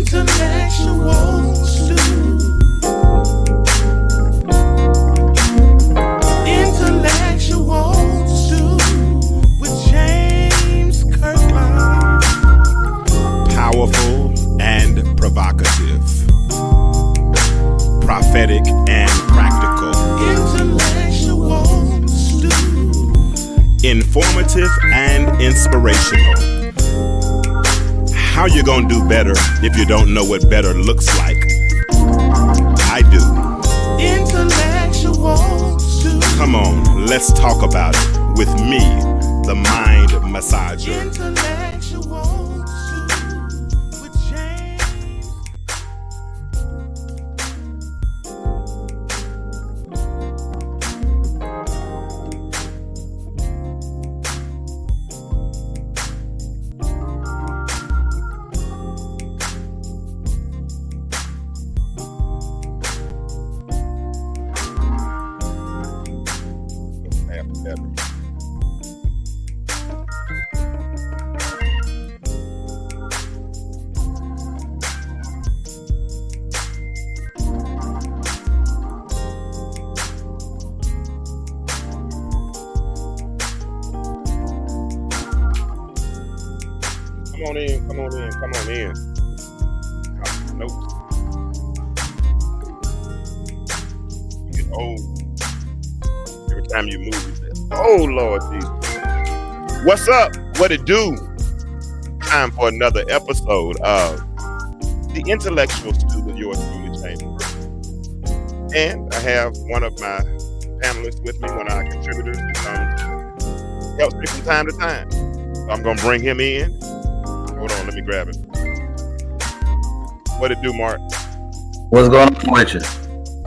Intellectual stew. Intellectual stew with James Kirkland. Powerful and provocative. Prophetic and practical. Intellectual stew. Informative and inspirational. How you gonna do better if you don't know what better looks like? I do. Intellectual stew. Come on, let's talk about it with me, the mind massager. Intellectual stew with James. Come on in, come on in, come on in. Nope. You get old. Every time you move, you say, oh Lord Jesus. What's up? What it do? Time for another episode of The Intellectual Stew with yours truly, James. And I have one of my panelists with me, one of our contributors who helps me from time to time. So I'm gonna bring him in. Hold on, let me grab it. What it do, Mark? What's going on with you?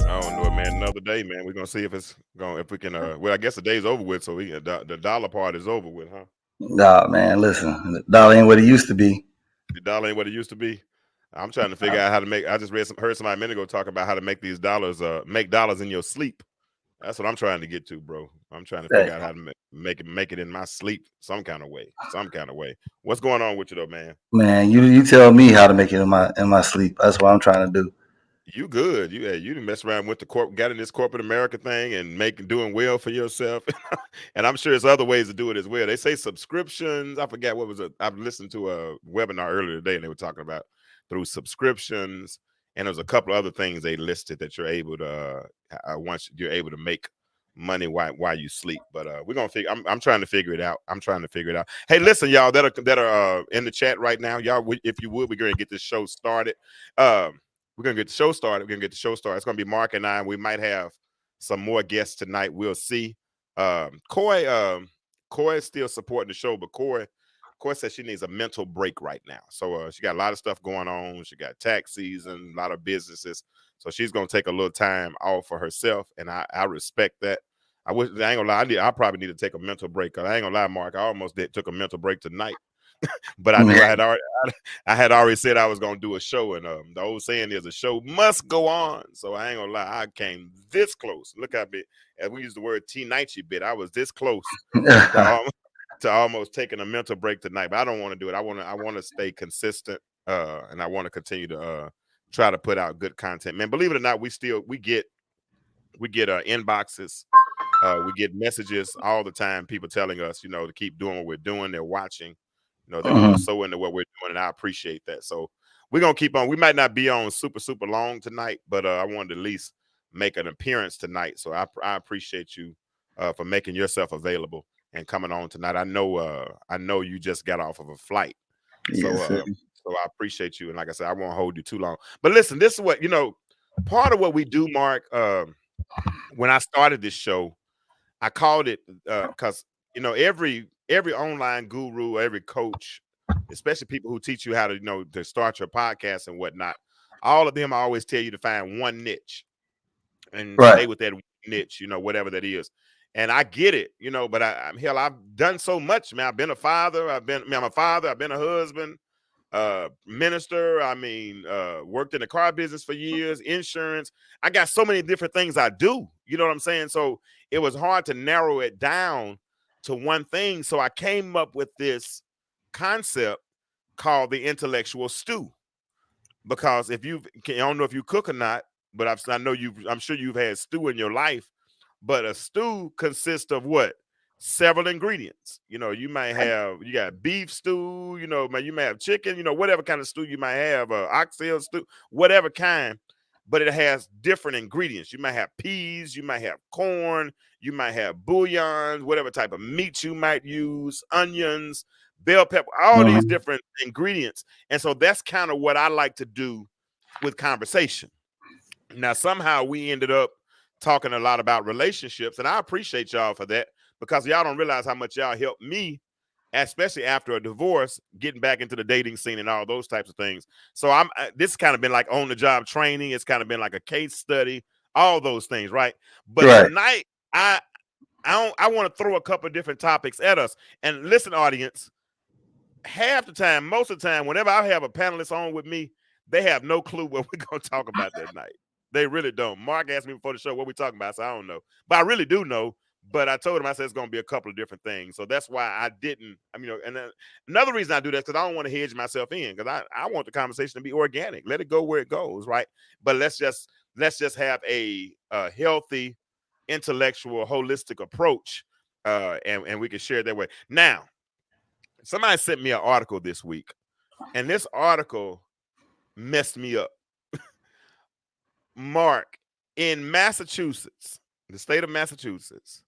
I don't know, man. Another day, man. We're gonna see if it's going, if we can. Well, I guess the day's over with, so the dollar part is over with, huh? Nah, man, listen, the dollar ain't what it used to be. The dollar ain't what it used to be. I'm trying to figure out how to make. I just heard somebody a minute ago talk about how to make these dollars, make dollars in your sleep. That's what I'm trying to get to, bro. I'm trying to figure out how to make it in my sleep some kind of way. What's going on with you though, man? Man, you tell me how to make it in my sleep. That's what I'm trying to do. You good? You didn't mess around with got in this corporate America thing and doing well for yourself. And I'm sure there's other ways to do it as well. They say subscriptions. I forget what was it. I've listened to a webinar earlier today, and they were talking about through subscriptions. And there's a couple of other things they listed that you're able to once you're able to make money while you sleep. But we're gonna figure. I'm trying to figure it out. Hey, listen, y'all that are in the chat right now, y'all. If you would, we're gonna get this show started. We're gonna get the show started. It's gonna be Mark and I. We might have some more guests tonight. We'll see. Coy is still supporting the show, but Coy says she needs a mental break right now. So she got a lot of stuff going on. She got tax season, a lot of businesses. So she's gonna take a little time off for herself, and I respect that. I ain't gonna lie. I probably need to take a mental break. Cause I ain't gonna lie, Mark. I almost took a mental break tonight, but I knew I had already said I was gonna do a show, and the old saying is a show must go on. So I ain't gonna lie. I came this close. Look how bit. As we use the word T-90 bit, I was this close to almost taking a mental break tonight, but I don't want to do it. I want to stay consistent, and I want to continue to try to put out good content. Man, believe it or not, we get inboxes, we get messages all the time. People telling us, to keep doing what we're doing. They're watching, they want to sow into what we're doing, and I appreciate that. So we're gonna keep on. We might not be on super long tonight, but I wanted to at least make an appearance tonight. So I appreciate you for making yourself available and coming on tonight. I know you just got off of a flight. Yes, so I appreciate you. And like I said, I won't hold you too long. But listen, this is what, part of what we do, Mark, when I started this show, I called it because, every online guru, every coach, especially people who teach you how to, to start your podcast and whatnot, all of them always tell you to find one niche and stay with that niche, whatever that is. And I get it, but I've done so much, man. I've been a father. I'm a father. I've been a husband, minister. Worked in the car business for years, insurance. I got so many different things I do. You know what I'm saying? So it was hard to narrow it down to one thing. So I came up with this concept called the intellectual stew. because if I don't know if you cook or not, but I know I'm sure you've had stew in your life. But a stew consists of what? Several ingredients. You got beef stew, you may have chicken, whatever kind of stew you might have, oxtail stew, whatever kind, but it has different ingredients. You might have peas, you might have corn, you might have bouillons, whatever type of meat you might use, onions, bell pepper, all these different ingredients. And so that's kind of what I like to do with conversation. Now, somehow we ended up talking a lot about relationships, and I appreciate y'all for that, because y'all don't realize how much y'all helped me, especially after a divorce, getting back into the dating scene and all those types of things. So this has kind of been like on the job training. It's kind of been like a case study, all those things, right? But tonight, I want to throw a couple of different topics at us. And listen, audience, most of the time, whenever I have a panelist on with me, they have no clue what we're going to talk about that night. They really don't. Mark asked me before the show what we're talking about, so I don't know. But I really do know. But I told him, I said it's going to be a couple of different things. So that's why I didn't. And then another reason I do that is because I don't want to hedge myself in, because I want the conversation to be organic. Let it go where it goes, right? But let's just have a healthy, intellectual, holistic approach, and we can share that way. Now, somebody sent me an article this week, and this article messed me up. Mark, in Massachusetts, the state of Massachusetts,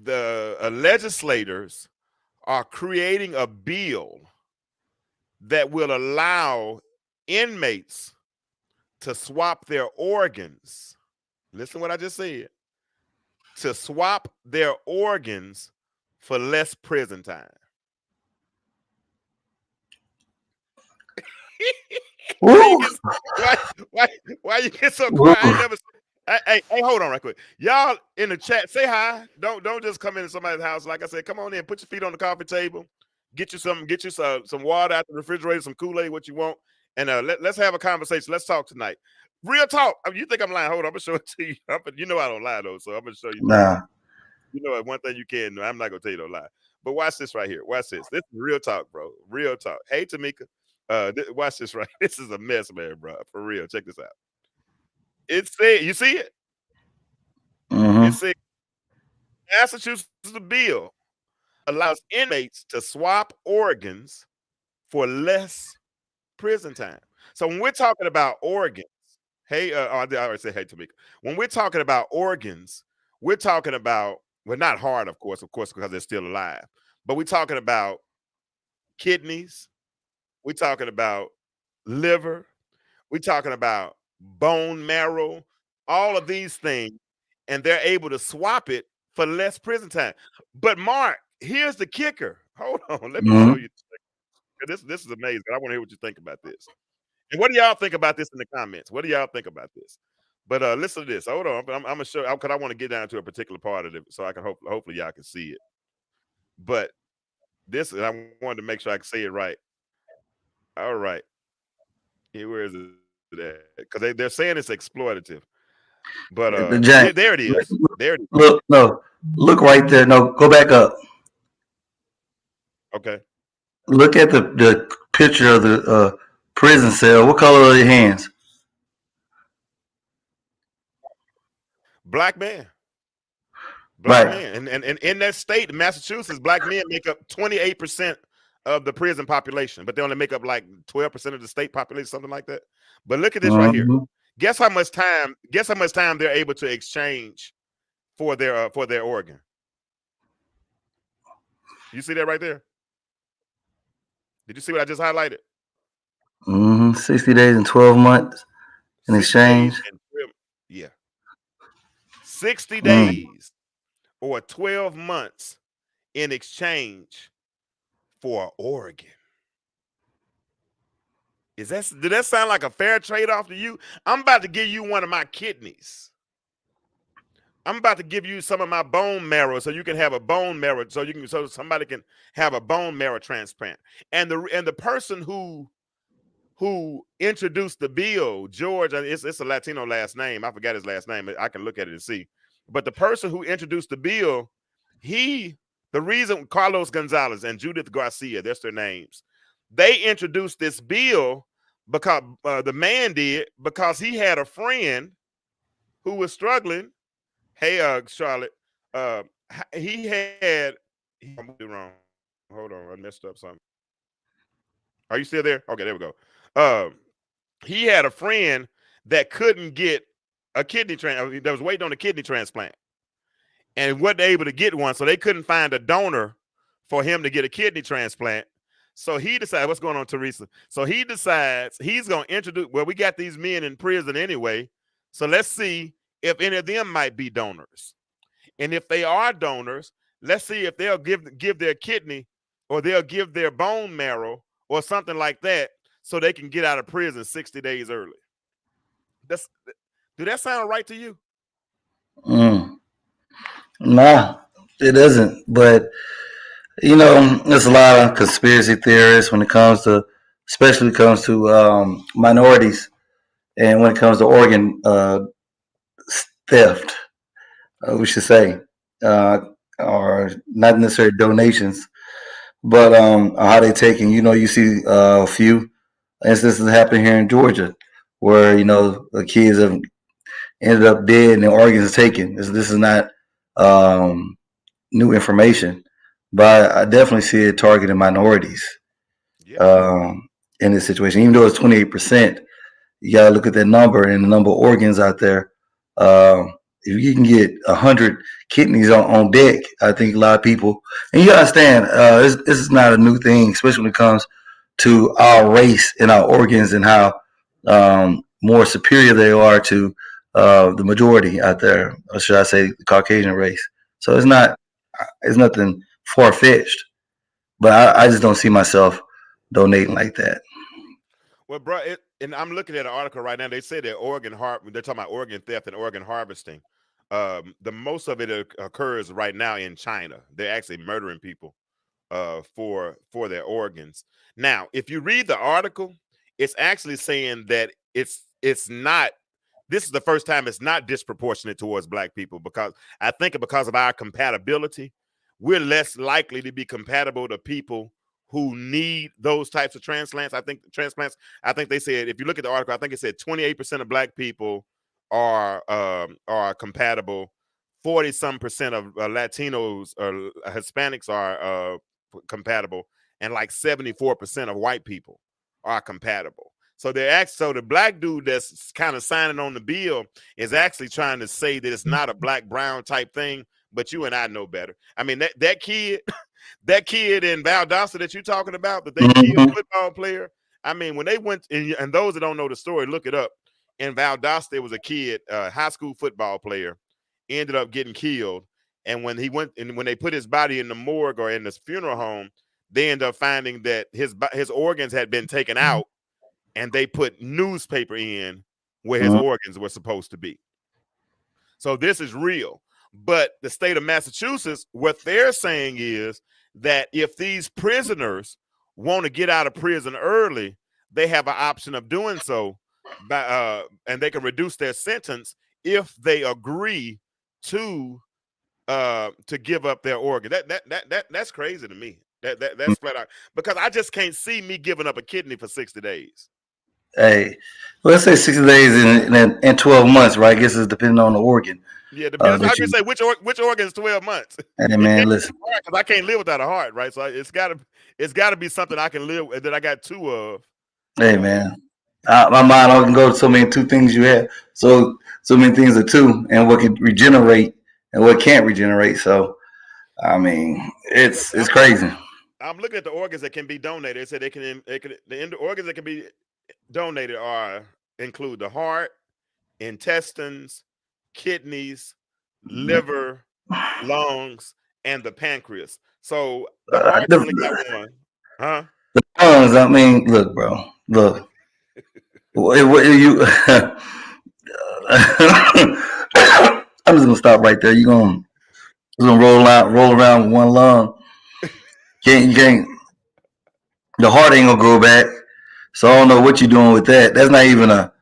the legislators are creating a bill that will allow inmates to swap their organs. Listen to what I just said. To swap their organs for less prison time. Why you get so quiet? Hey, hold on right quick. Y'all in the chat, say hi. Don't just come into somebody's house. Like I said, come on in, put your feet on the coffee table, get you some water out the refrigerator, some Kool-Aid, what you want, and let's have a conversation. Let's talk tonight. Real talk. You think I'm lying? Hold on, I'm gonna show it to you. You know I don't lie though, so I'm gonna show you. Nah. You know one thing you can do. I'm not gonna tell you no lie. But watch this right here. Watch this. This is real talk, bro. Real talk. Hey, Tamika. Watch this right. This is a mess, man, bro. For real. Check this out. It said, you see it? It said Massachusetts bill allows inmates to swap organs for less prison time. So when we're talking about organs, hey, I already said hey, Tamika. When we're talking about organs, we're talking about, well, not heart, of course, because they're still alive, but we're talking about kidneys. We're talking about liver. We're talking about bone marrow, all of these things, and they're able to swap it for less prison time. But Mark, here's the kicker. Hold on, let me show you. This is amazing. I want to hear what you think about this. And what do y'all think about this in the comments? What do y'all think about this? But listen to this. Hold on, I'm gonna show, because I want to get down to a particular part of it, so I can hopefully y'all can see it. But this, I wanted to make sure I can say it right. All right. Here, where is it? Because they're saying it's exploitative. But there it is. There it is. Look right there. No, go back up. Okay. Look at the picture of the prison cell. What color are your hands? Black man. Black man. And in that state, Massachusetts, black men make up 28% of the prison population, but they only make up like 12% of the state population, something like that. But look at this right here. Guess how much time they're able to exchange for their organ. You see that right there? Did you see what I just highlighted? 60 days and 12 months in exchange. 60 days or 12 months in exchange for an organ. Did that sound like a fair trade-off to you? I'm about to give you one of my kidneys. I'm about to give you some of my bone marrow so you can have a bone marrow, so somebody can have a bone marrow transplant. And the person who introduced the bill, George, it's a Latino last name. I forgot his last name. I can look at it and see. But the person who introduced the bill, the reason Carlos Gonzalez and Judith Garcia, that's their names, they introduced this bill because the man did because he had a friend who was struggling. Hey, Charlotte, he had. I'm wrong. Hold on, I messed up something. Are you still there? Okay, there we go. He had a friend that couldn't get a kidney transplant. That was waiting on a kidney transplant, and wasn't able to get one, so they couldn't find a donor for him to get a kidney transplant. So he decided, what's going on, Teresa? So he decides he's going to introduce, well, we got these men in prison anyway, so let's see if any of them might be donors. And if they are donors, let's see if they'll give their kidney or they'll give their bone marrow or something like that so they can get out of prison 60 days early. Do that sound right to you? Nah, it doesn't. But there's a lot of conspiracy theorists when it comes to, especially when it comes to minorities, and when it comes to organ theft, we should say, or not necessarily donations, but how they taking. You see a few instances happening here in Georgia where the kids have ended up dead and their organs taken. This is not um, new information, but I definitely see it targeting minorities in this situation. Even though it's 28%, you got to look at that number and the number of organs out there. If you can get 100 kidneys on deck, I think a lot of people, and you understand, this is not a new thing, especially when it comes to our race and our organs and how more superior they are to the majority out there, or should I say, the Caucasian race. So it's nothing far fetched, but I just don't see myself donating like that. Well, bro, and I'm looking at an article right now. They say that they're talking about organ theft and organ harvesting. The most of it occurs right now in China. They're actually murdering people for their organs. Now, if you read the article, it's actually saying that it's not. This is the first time it's not disproportionate towards black people, because I think because of our compatibility, we're less likely to be compatible to people who need those types of transplants. I think they said, if you look at the article, I think it said 28% of black people are compatible. 40-some% of Latinos or Hispanics are compatible, and like 74% of white people are compatible. So the black dude that's kind of signing on the bill is actually trying to say that it's not a black brown type thing, but you and I know better. I mean, that kid that kid in Valdosta that you're talking about, that they killed football player. I mean, when they went, and those that don't know the story, look it up. In Valdosta, there was a kid, high school football player, ended up getting killed. And when they put his body in the morgue or in this funeral home, they ended up finding that his organs had been taken out, and they put newspaper in where his organs were supposed to be. So this is real. But the state of Massachusetts, what they're saying is that if these prisoners want to get out of prison early, they have an option of doing so, and they can reduce their sentence if they agree to give up their organ. That's crazy to me. That's flat out, because I just can't see me giving up a kidney for 60 days. Hey, let's say 60 days and 12 months, right? I guess it's depending on the organ. Yeah, I was gonna say which organ is 12 months. Hey man, listen, because I can't live without a heart, right? So it's gotta be something I can live with, that I got two of. hey man, my mind only can go to so many two things you have. So many things are two, and what can regenerate and what can't regenerate. So I mean, it's crazy. I'm looking at the organs that can be donated. It said the organs that can be donated include the heart, intestines, kidneys, liver, lungs, and the pancreas. So the heart only got one, huh? The lungs. I mean, look, bro, look. What you? I'm just gonna stop right there. You're gonna roll around with one lung. You can't. The heart ain't gonna grow back. So I don't know what you're doing with that. That's not even a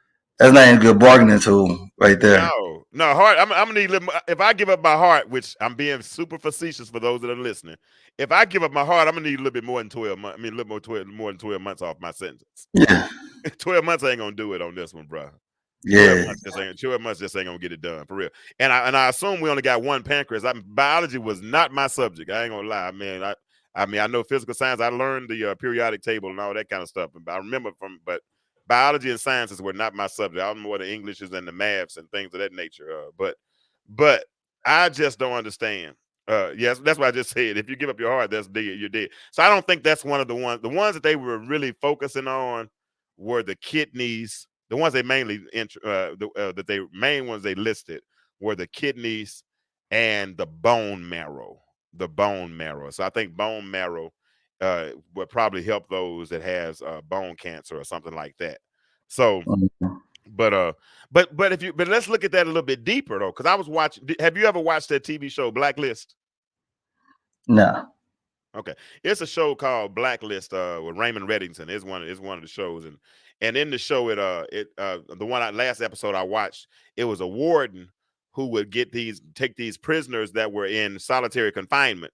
good bargaining tool right there. No, heart. I'm gonna need. If I give up my heart, which I'm being super facetious for those that are listening, if I give up my heart, I'm gonna need a little bit more than 12 months. I mean, a little more than 12 months off my sentence. Yeah. 12 months ain't gonna do it on this one, bro. 12 Yeah. months just ain't 12 months just ain't gonna get it done for real. And I assume we only got one pancreas. Biology was not my subject. I ain't gonna lie, man. I mean I know physical science. I learned the periodic table and all that kind of stuff. I remember but biology and sciences were not my subject. I was more the Englishes and the maths and things of that nature. But I just don't understand. Yes, that's why I just said if you give up your heart, that's dead. You're dead. So I don't think that's one of the ones. The ones that they were really focusing on were the kidneys. The ones they mainly that they main ones they listed were the kidneys and the bone marrow. The bone marrow. So I think bone marrow would probably help those that has bone cancer or something like that. So, Mhm. but if you but let's look at that a little bit deeper though, because I was watching. Have you ever watched that TV show Blacklist? No. Okay, it's a show called Blacklist with Raymond Reddington. It's one of the shows, and in the show the last episode I watched, it was a warden who would take these prisoners that were in solitary confinement,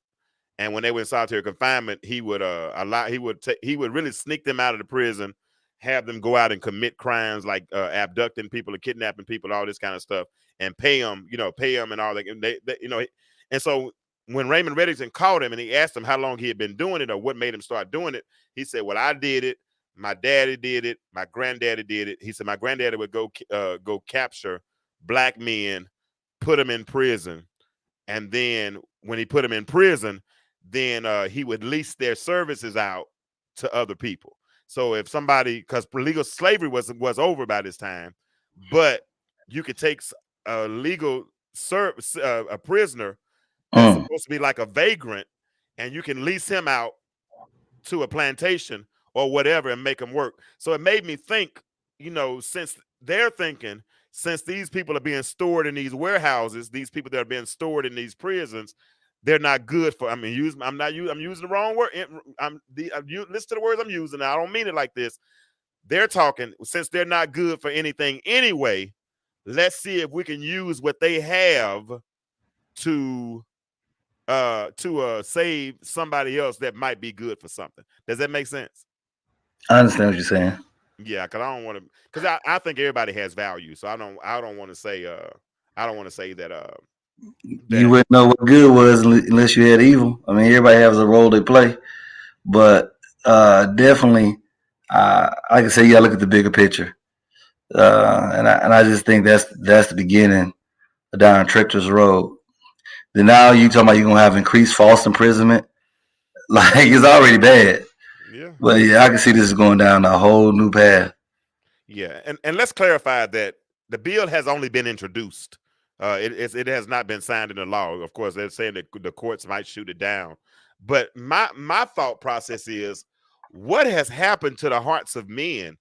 and when they were in solitary confinement, he would really sneak them out of the prison, have them go out and commit crimes like abducting people or kidnapping people, all this kind of stuff, and pay them and all that. And and so when Raymond Reddington called him and he asked him how long he had been doing it or what made him start doing it, he said, "Well, I did it. My daddy did it. My granddaddy did it." He said, "My granddaddy would go capture black men, put them in prison, and then when he put them in prison, then he would lease their services out to other people. So if somebody, because legal slavery was over by this time, but you could take a a prisoner that's Mm. supposed to be like a vagrant, and you can lease him out to a plantation or whatever and make them work." So it made me think, since they're thinking, since these people are being stored in these warehouses, these people that are being stored in these prisons, they're not good for. I'm using the wrong word. Listen to the words I'm using. I don't mean it like this. They're talking since they're not good for anything anyway. Let's see if we can use what they have to save somebody else that might be good for something. Does that make sense? I understand what you're saying. Yeah, because I don't want to. Because I think everybody has value, so I don't want to say I don't want to say that You that wouldn't know what good was unless you had evil. I mean, everybody has a role they play, but definitely, like I say, you gotta look at the bigger picture. And I just think that's the beginning down a treacherous road. Then now you talking about you're gonna have increased false imprisonment. Like it's already bad. yeah. But yeah, I can see this is going down a whole new path. Yeah, and let's clarify that the bill has only been introduced. It has not been signed into law. Of course, they're saying that the courts might shoot it down. But my thought process is, what has happened to the hearts of men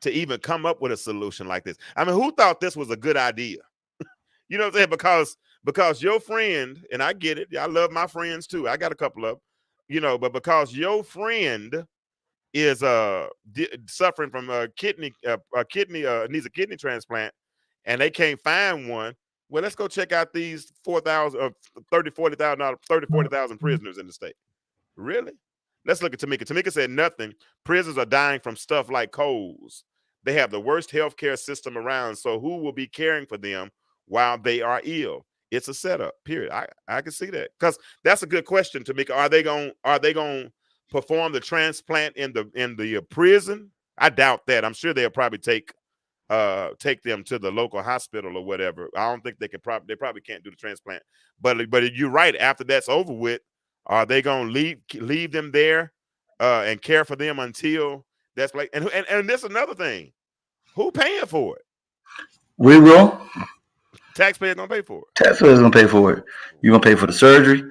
to even come up with a solution like this? I mean, who thought this was a good idea? You know what I'm saying? Because your friend, and I get it, I love my friends too. I got a couple of, but because your friend is suffering from a kidney needs a kidney transplant, and they can't find one. Well, let's go check out these 4,000 or 40,000 prisoners in the state. Really? Let's look at Tamika. Tamika said nothing. Prisoners are dying from stuff like colds. They have the worst healthcare system around. So who will be caring for them while they are ill? It's a setup. Period. I can see that, because that's a good question, Tamika. Are they going to perform the transplant in the prison? I doubt that. I'm sure they'll probably take them to the local hospital or whatever. I don't think they probably can't do the transplant. But you're right. After that's over with, are they going to leave them there and care for them until that's like and this another thing. Who paying for it? We will. Taxpayers gonna pay for Taxpayers gonna pay for it. You're gonna pay for the surgery.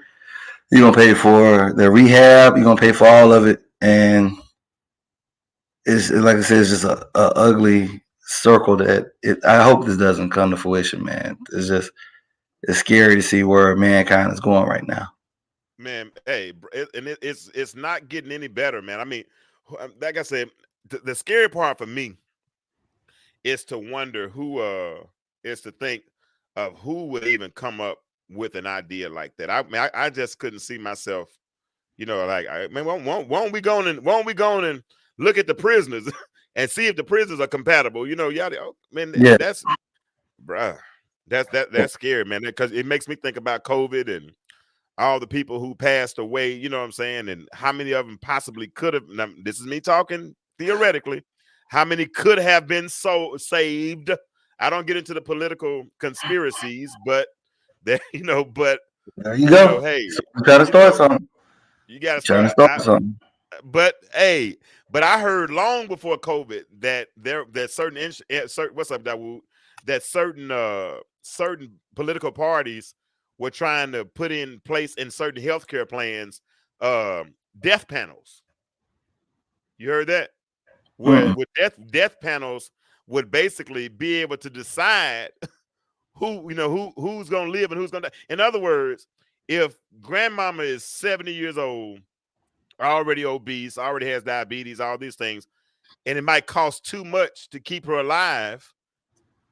You're gonna pay for the rehab. You're gonna pay for all of it. And it's like I said, it's just a ugly circle that I hope this doesn't come to fruition, man. It's scary to see where mankind is going right now. man. Hey, it's not getting any better, man. I mean, like I said, the scary part for me is to wonder who is to think of who would even come up with an idea like that. I mean, I just couldn't see myself, like, man, won't we go and look at the prisoners and see if the prisons are compatible. You know, y'all, oh, man, Yeah. that's bruh, that's scary, man. Because it makes me think about COVID and all the people who passed away. You know what I'm saying? And how many of them possibly could have? Now, this is me talking theoretically. How many could have been so saved? I don't get into the political conspiracies, but that but There you go. hey, So you got to start something. you got to Trying to start. start something. But hey, but I heard long before COVID that certain what's up, Dawood, that certain political parties were trying to put in place in certain healthcare plans death panels. You heard that? Where with death panels would basically be able to decide who's gonna live and who's gonna die. In other words, if grandmama is 70 years old, already obese, already has diabetes, all these things, and it might cost too much to keep her alive,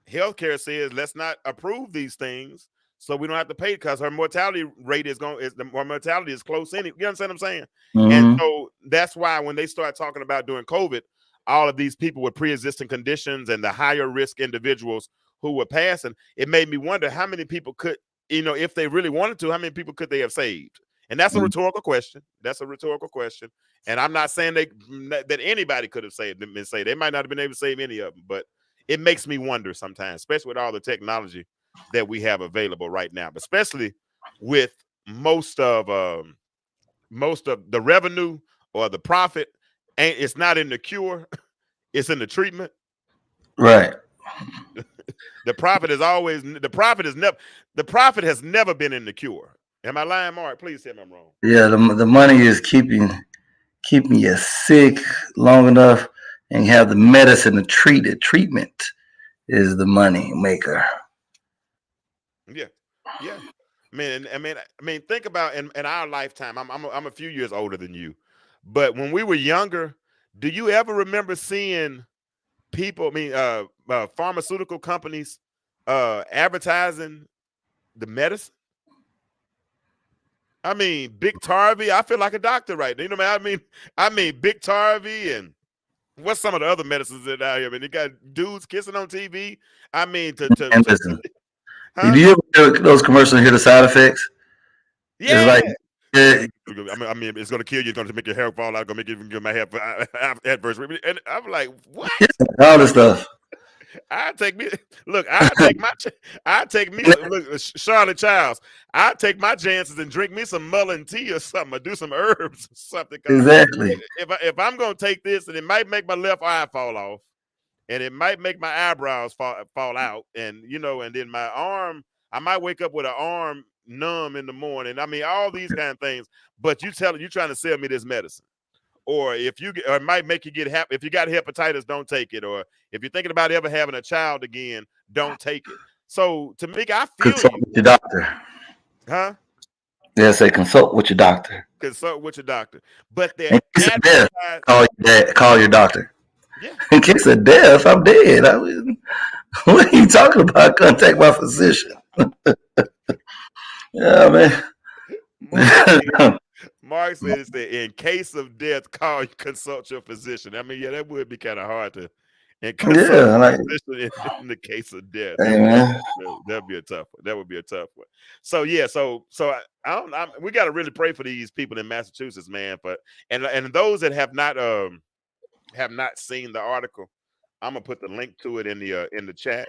healthcare says let's not approve these things so we don't have to pay because her mortality rate her mortality is close in it. You understand what I'm saying? And so that's why when they start talking about during COVID, all of these people with pre-existing conditions and the higher risk individuals who were passing, it made me wonder how many people could, if they really wanted to, how many people could they have saved? And that's a rhetorical question. That's a rhetorical question. And I'm not saying that anybody could have saved them and say they might not have been able to save any of them, but it makes me wonder sometimes, especially with all the technology that we have available right now, but especially with most of the revenue or the profit, and it's not in the cure, it's in the treatment. Right. The profit has never been in the cure. Am I lying, Mark? Please tell me I'm wrong. Yeah, the money is keeping you sick long enough and have the medicine to treat it. Treatment is the money maker. Yeah. I mean, think about in our lifetime. I'm a few years older than you, but when we were younger, do you ever remember seeing people? Pharmaceutical companies advertising the medicine? I mean, Biktarvy. I feel like a doctor right now. You know what I mean, Biktarvy and what's some of the other medicines that out here? I mean, they got dudes kissing on TV. I mean, And listen, huh? do you ever hear those commercials and hear the side effects? Yeah. It's like, I mean, it's gonna kill you. It's gonna make your hair fall out. It's gonna make you even get my hair adverse. And I'm like, what? all this stuff. Charlotte Childs. I take my chances and drink me some mullein tea or something, or do some herbs or something. Exactly. If I'm gonna take this, and it might make my left eye fall off, and it might make my eyebrows fall out, and and then my arm, I might wake up with an arm numb in the morning. I mean, all these kind of things. But you trying to sell me this medicine. Or or it might make you get if you got hepatitis, don't take it. Or if you're thinking about ever having a child again, don't take it. So to me, I feel consult with your doctor. Huh? They'll say consult with your doctor. Consult with your doctor. But in case of death, call your doctor. Yeah. In case of death, I'm dead. What are you talking about? Contact my physician. Yeah, man. Mark says that in case of death, consult your physician. I mean, yeah, that would be kind of hard to consult in the case of death. That'd be a tough one. That would be a tough one. So yeah, so we got to really pray for these people in Massachusetts, man. But and those that have not seen the article, I'm gonna put the link to it in the chat,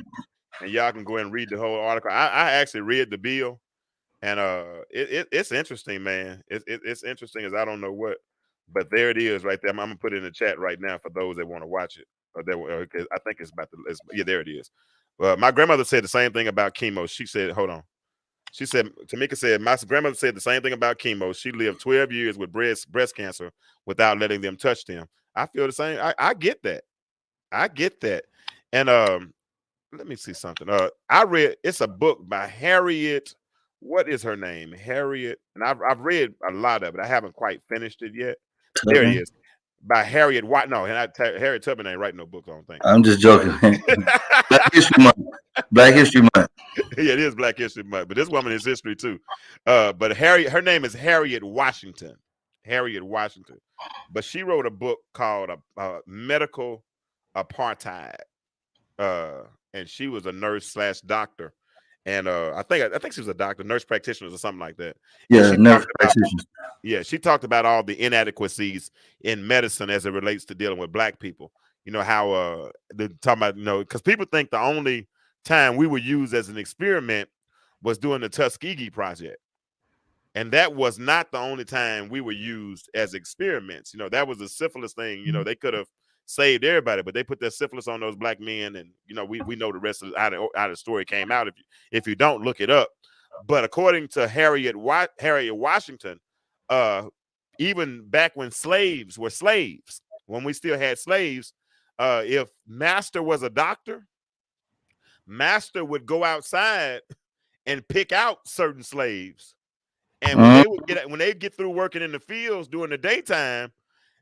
and y'all can go ahead and read the whole article. I actually read the bill. And it's interesting, man. It's interesting as I don't know what, but there it is right there. I'm gonna put it in the chat right now for those that want to watch it. I think it's there it is. My grandmother said the same thing about chemo. She said, hold on. She said, Tamika said, my grandmother said the same thing about chemo. She lived 12 years with breast cancer without letting them touch them. I feel the same. I get that. I get that. And let me see something. I read, it's a book by Harriet. What is her name? Harriet. And I've read a lot of it. I haven't quite finished it yet. There it is. By Harriet White. No, and Harriet Tubman ain't writing no books, I don't think. I'm just joking. Black History Month. Black History Month. Yeah, it is Black History Month, but this woman is history too. But her name is Harriet Washington. Harriet Washington. But she wrote a book called Medical apartheid. And she was a nurse slash doctor. And I think she was a doctor, nurse practitioner or something like that. And Yeah, she nurse talked about practitioners. she talked about all the inadequacies in medicine as it relates to dealing with black people. You know how they're talking about, because people think the only time we were used as an experiment was doing the Tuskegee Project. And that was not the only time we were used as experiments. That was a syphilis thing. They could have saved everybody, but they put their syphilis on those black men, and we know the rest of how the story came out. If you don't look it up, but according to Harriet Washington, even back when slaves were slaves, when we still had slaves, if master was a doctor, master would go outside and pick out certain slaves. And when they get through working in the fields during the daytime,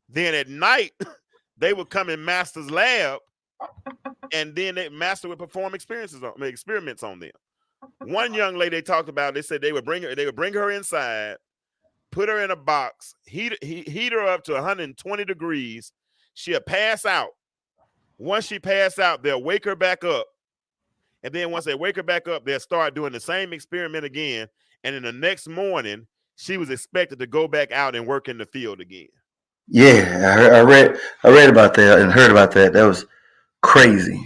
then at night they would come in master's lab, and then master would perform experiments on them. One young lady they talked about, they said they would bring her inside, put her in a box, heat her up to 120 degrees. She'll pass out. Once she passed out, they'll wake her back up. And then once they wake her back up, they'll start doing the same experiment again. And in the next morning, she was expected to go back out and work in the field again. Yeah, I read about that and heard about that. That was crazy.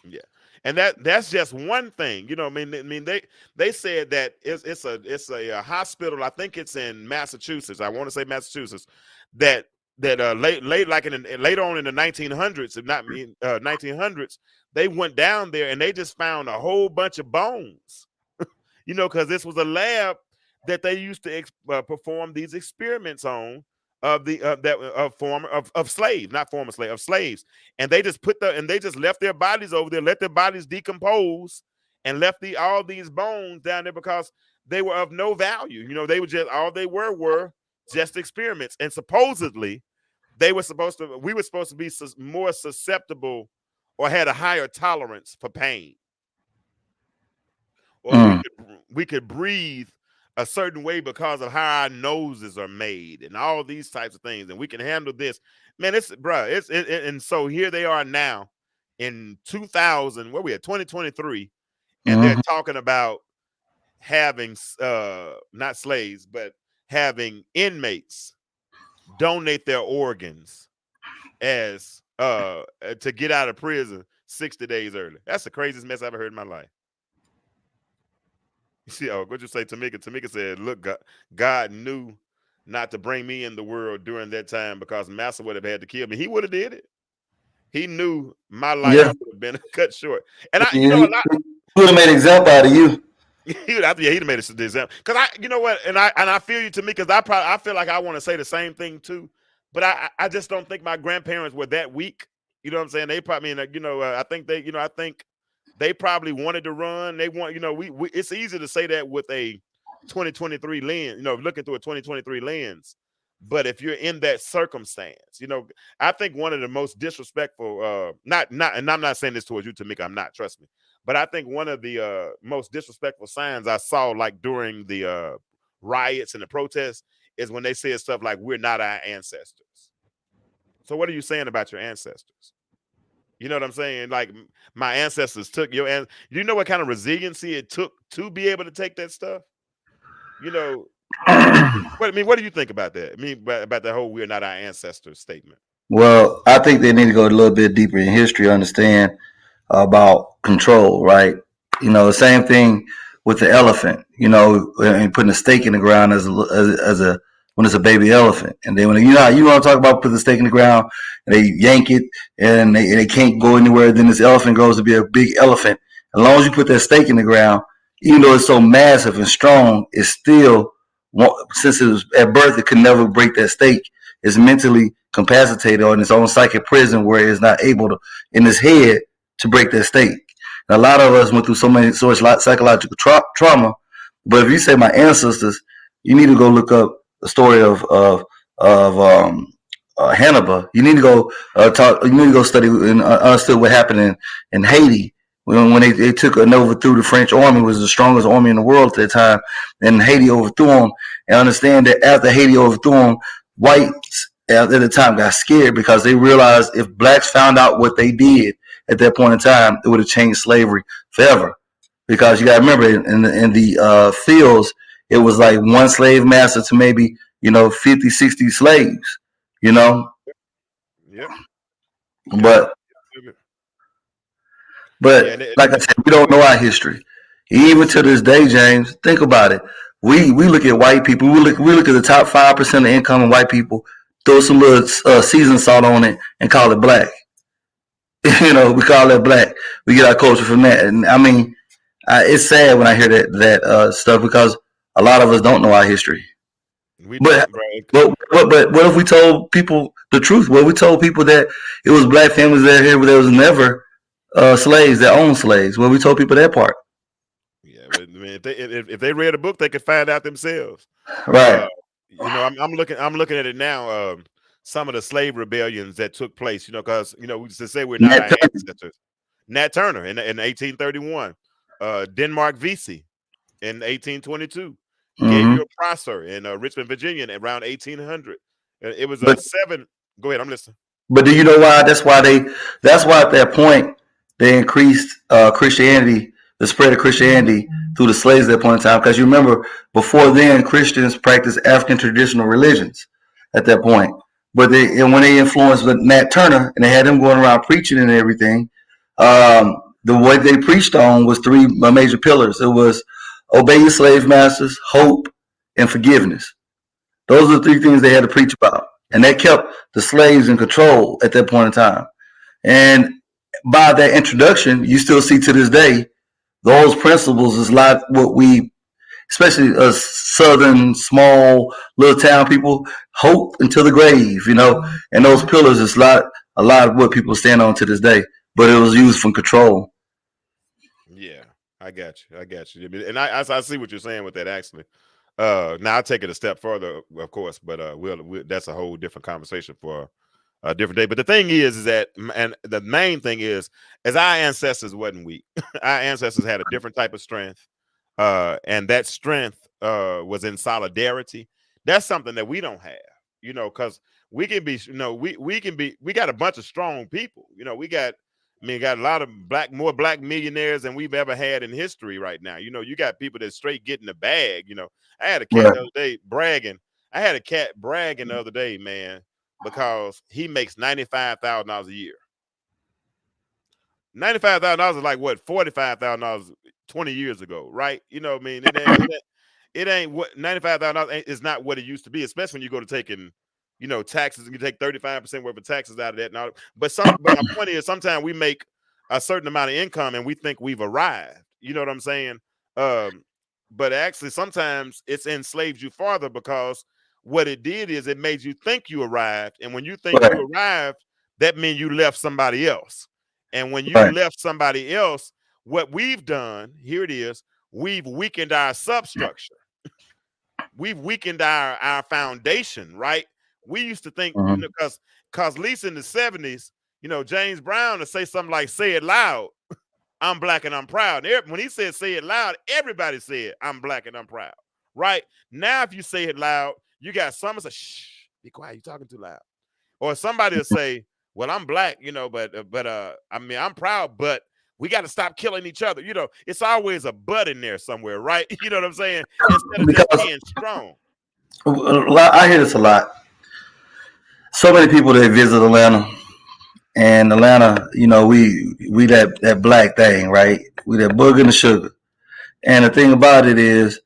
Yeah, and that's just one thing. I mean, they said that it's a hospital. I think it's in Massachusetts. I want to say Massachusetts. That later on in the 1900s, if not 1900s, they went down there and they just found a whole bunch of bones. Because this was a lab that they used to perform these experiments on of slaves, not former slave, of slaves, and they just left their bodies over there, let their bodies decompose, and left all these bones down there because they were of no value. They were just experiments, and supposedly we were supposed to be more susceptible or had a higher tolerance for pain. Or we could breathe a certain way because of how our noses are made and all these types of things, and we can handle this. Man, and so here they are now in 2000, where we at 2023, and they're talking about having not slaves, but having inmates donate their organs as to get out of prison 60 days early. That's the craziest mess I've ever heard in my life. See, what'd you say, Tamika? Tamika said, look, God knew not to bring me in the world during that time because Master would have had to kill me. He would have did it. He knew my life would have been cut short. And he would have made an example out of you. He'd have made an example. Because I feel you, Tamika, because I feel like I want to say the same thing too. But I just don't think my grandparents were that weak. You know what I'm saying? They probably, I think they probably wanted to run. They want, it's easy to say that with a 2023 lens, looking through a 2023 lens. But if you're in that circumstance, I think one of the most disrespectful, and I'm not saying this towards you, Tamika, I'm not, trust me. But I think one of the most disrespectful signs I saw, like during the riots and the protests, is when they said stuff like, we're not our ancestors. So what are you saying about your ancestors? You know what I'm saying? Like, my ancestors took your, and you know what kind of resiliency it took to be able to take that stuff? What do you think about that? About the whole "we're not our ancestors" statement. Well, I think they need to go a little bit deeper in history, understand about control, right? The same thing with the elephant, and putting a stake in the ground as a when it's a baby elephant, and then when you want to talk about putting the stake in the ground and they yank it and they can't go anywhere, then this elephant grows to be a big elephant. As long as you put that stake in the ground, even though it's so massive and strong, it's still, since it was at birth, it could never break that stake. It's mentally incapacitated or in its own psychic prison where it's not able to, in its head, to break that stake. And a lot of us went through so much psychological trauma. But if you say my ancestors, you need to go look up the story of Hannibal. You need to go You need to go study and understand what happened in Haiti when they took and overthrew the French army. Was the strongest army in the world at that time, and Haiti overthrew them. And understand that after Haiti overthrew them, whites at the time got scared because they realized if blacks found out what they did at that point in time, it would have changed slavery forever. Because you got to remember, in the fields, it was like one slave master to maybe 50, 60 slaves. You know, Yep. Yep. but Yep. but Yeah. like I said, we don't know our history. Even to this day, James, think about it. We look at white people. We look at the top 5% of income of white people. Throw some little seasoned salt on it and call it black. We call it black. We get our culture from that. And I mean, it's sad when I hear that stuff because a lot of us don't know our history. We But don't, bro. but what if we told people the truth? What if we told people that it was black families that here, but there was never slaves that owned slaves? Well, we told people that part, Yeah, but, I mean, if they read a book, they could find out themselves. right? I'm looking at it now. Some of the slave rebellions that took place, because we used to say we're not Nat our Turner. ancestors. Nat Turner in 1831, Denmark Vesey in 1822, Mm-hmm. Gabriel Prosser in Richmond, Virginia, in around 1800. It was But 7. Go ahead, I'm listening. but do you know why? That's why at that point they increased Christianity, the spread of Christianity through the slaves at that point in time. Because you remember before then Christians practiced African traditional religions at that point. But when they influenced with Nat Turner and they had him going around preaching and everything, the way they preached on was three major pillars. It was obey your slave masters, hope, and forgiveness. Those are the three things they had to preach about. And that kept the slaves in control at that point in time. And by that introduction, you still see to this day, those principles is like what we, especially us southern, small, little town people, hope until the grave, and those pillars is a lot of what people stand on to this day. But it was used for control. Yeah, I got you. And I see what you're saying with that actually. Now I'll take it a step further, of course, but we'll that's a whole different conversation for a different day. But the thing is that, and the main thing is our ancestors wasn't weak. Our ancestors had a different type of strength, and that strength was in solidarity. That's something that we don't have, because we can be, we got a bunch of strong people. Got a lot of more black millionaires than we've ever had in history right now. You got people that straight getting the bag. I had a cat the other day bragging. I had a cat bragging the other day, man, because he makes $95,000 a year. $95,000 is like what, $45,000 20 years ago, right? It ain't what $95,000 is not what it used to be, especially when you go to taking taxes, and you take 35% worth of taxes out of that. Now, but my point is sometimes we make a certain amount of income and we think we've arrived. You know what I'm saying? But actually sometimes it's enslaved you farther, because what it did is it made you think you arrived. And when you think you arrived, that means you left somebody else. And when you left somebody else, what we've done, here it is, we've weakened our substructure. We've weakened our foundation, right? We used to think, because at least in the 70s, James Brown to say something like, say it loud, I'm black and I'm proud. When he said say it loud, everybody said I'm black and I'm proud, right? Now, if you say it loud, you got someone say, shh, be quiet, you're talking too loud. Or somebody will say, well, I'm black, but I'm proud, but we got to stop killing each other. It's always a but in there somewhere, right? You know what I'm saying? Instead of just being strong. I hear this a lot. So many people that visit Atlanta, and Atlanta, we that black thing, right? We that booger and the sugar. And the thing about it is,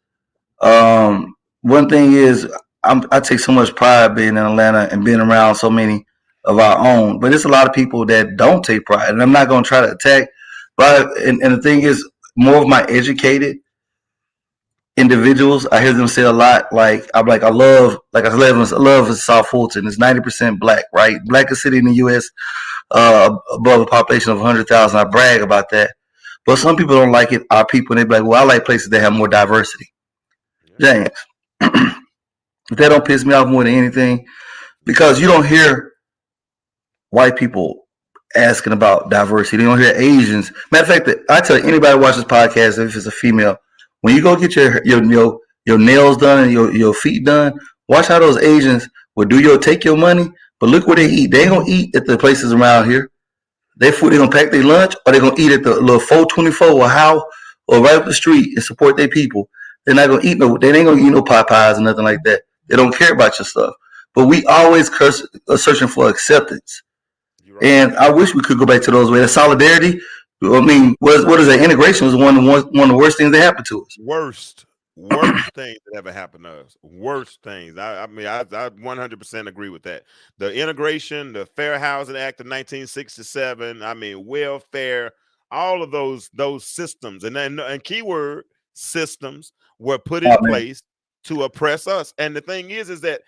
one thing is, I take so much pride being in Atlanta and being around so many of our own. But there's a lot of people that don't take pride, and I'm not going to try to attack. But and the thing is, more of my educated individuals, I hear them say a lot. Like I love South Fulton. It's 90% black, right? Blackest city in the U.S. Above a population of 100,000. I brag about that. But some people don't like it. Our people, they be like, well, I like places that have more diversity. James, that don't piss me off more than anything, because you don't hear white people asking about diversity. You don't hear Asians. Matter of fact, I tell anybody who watches this podcast, if it's a female, when you go get your nails done and your feet done, watch how those Asians, will take your money, but look where they eat. They ain't gonna eat at the places around here. Their food, they gonna pack their lunch, or they gonna eat at the little 424 or how or right up the street and support their people. They're not gonna eat no. They ain't gonna eat no Popeyes or nothing like that. They don't care about your stuff. But we always are searching for acceptance, You're right. and I wish we could go back to those ways. Solidarity. I mean, what is that? Integration was one of the worst things that happened to us. Worst things that ever happened to us. Worst things. I mean, I 100% agree with that. The integration, the Fair Housing Act of 1967. I mean, welfare, all of those systems, and keyword systems were put in place to oppress us. And the thing is that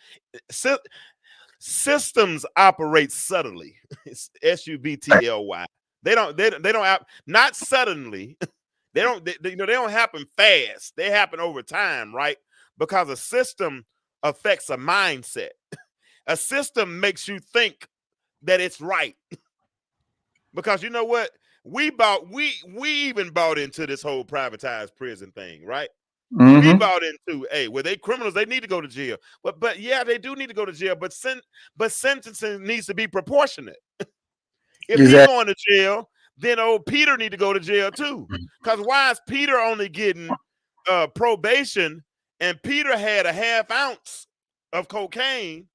systems operate subtly. It's SUBTLY. They don't not suddenly. They don't happen fast. They happen over time, right? Because a system affects a mindset. A system makes you think that it's right. Because you know what? We even bought into this whole privatized prison thing, right? Mm-hmm. We bought into, hey, well, they criminals, they need to go to jail. But yeah, they do need to go to jail, but sentencing needs to be proportionate. If he's going to jail, then old Peter need to go to jail too. Because why is Peter only getting probation, and Peter had a half ounce of cocaine,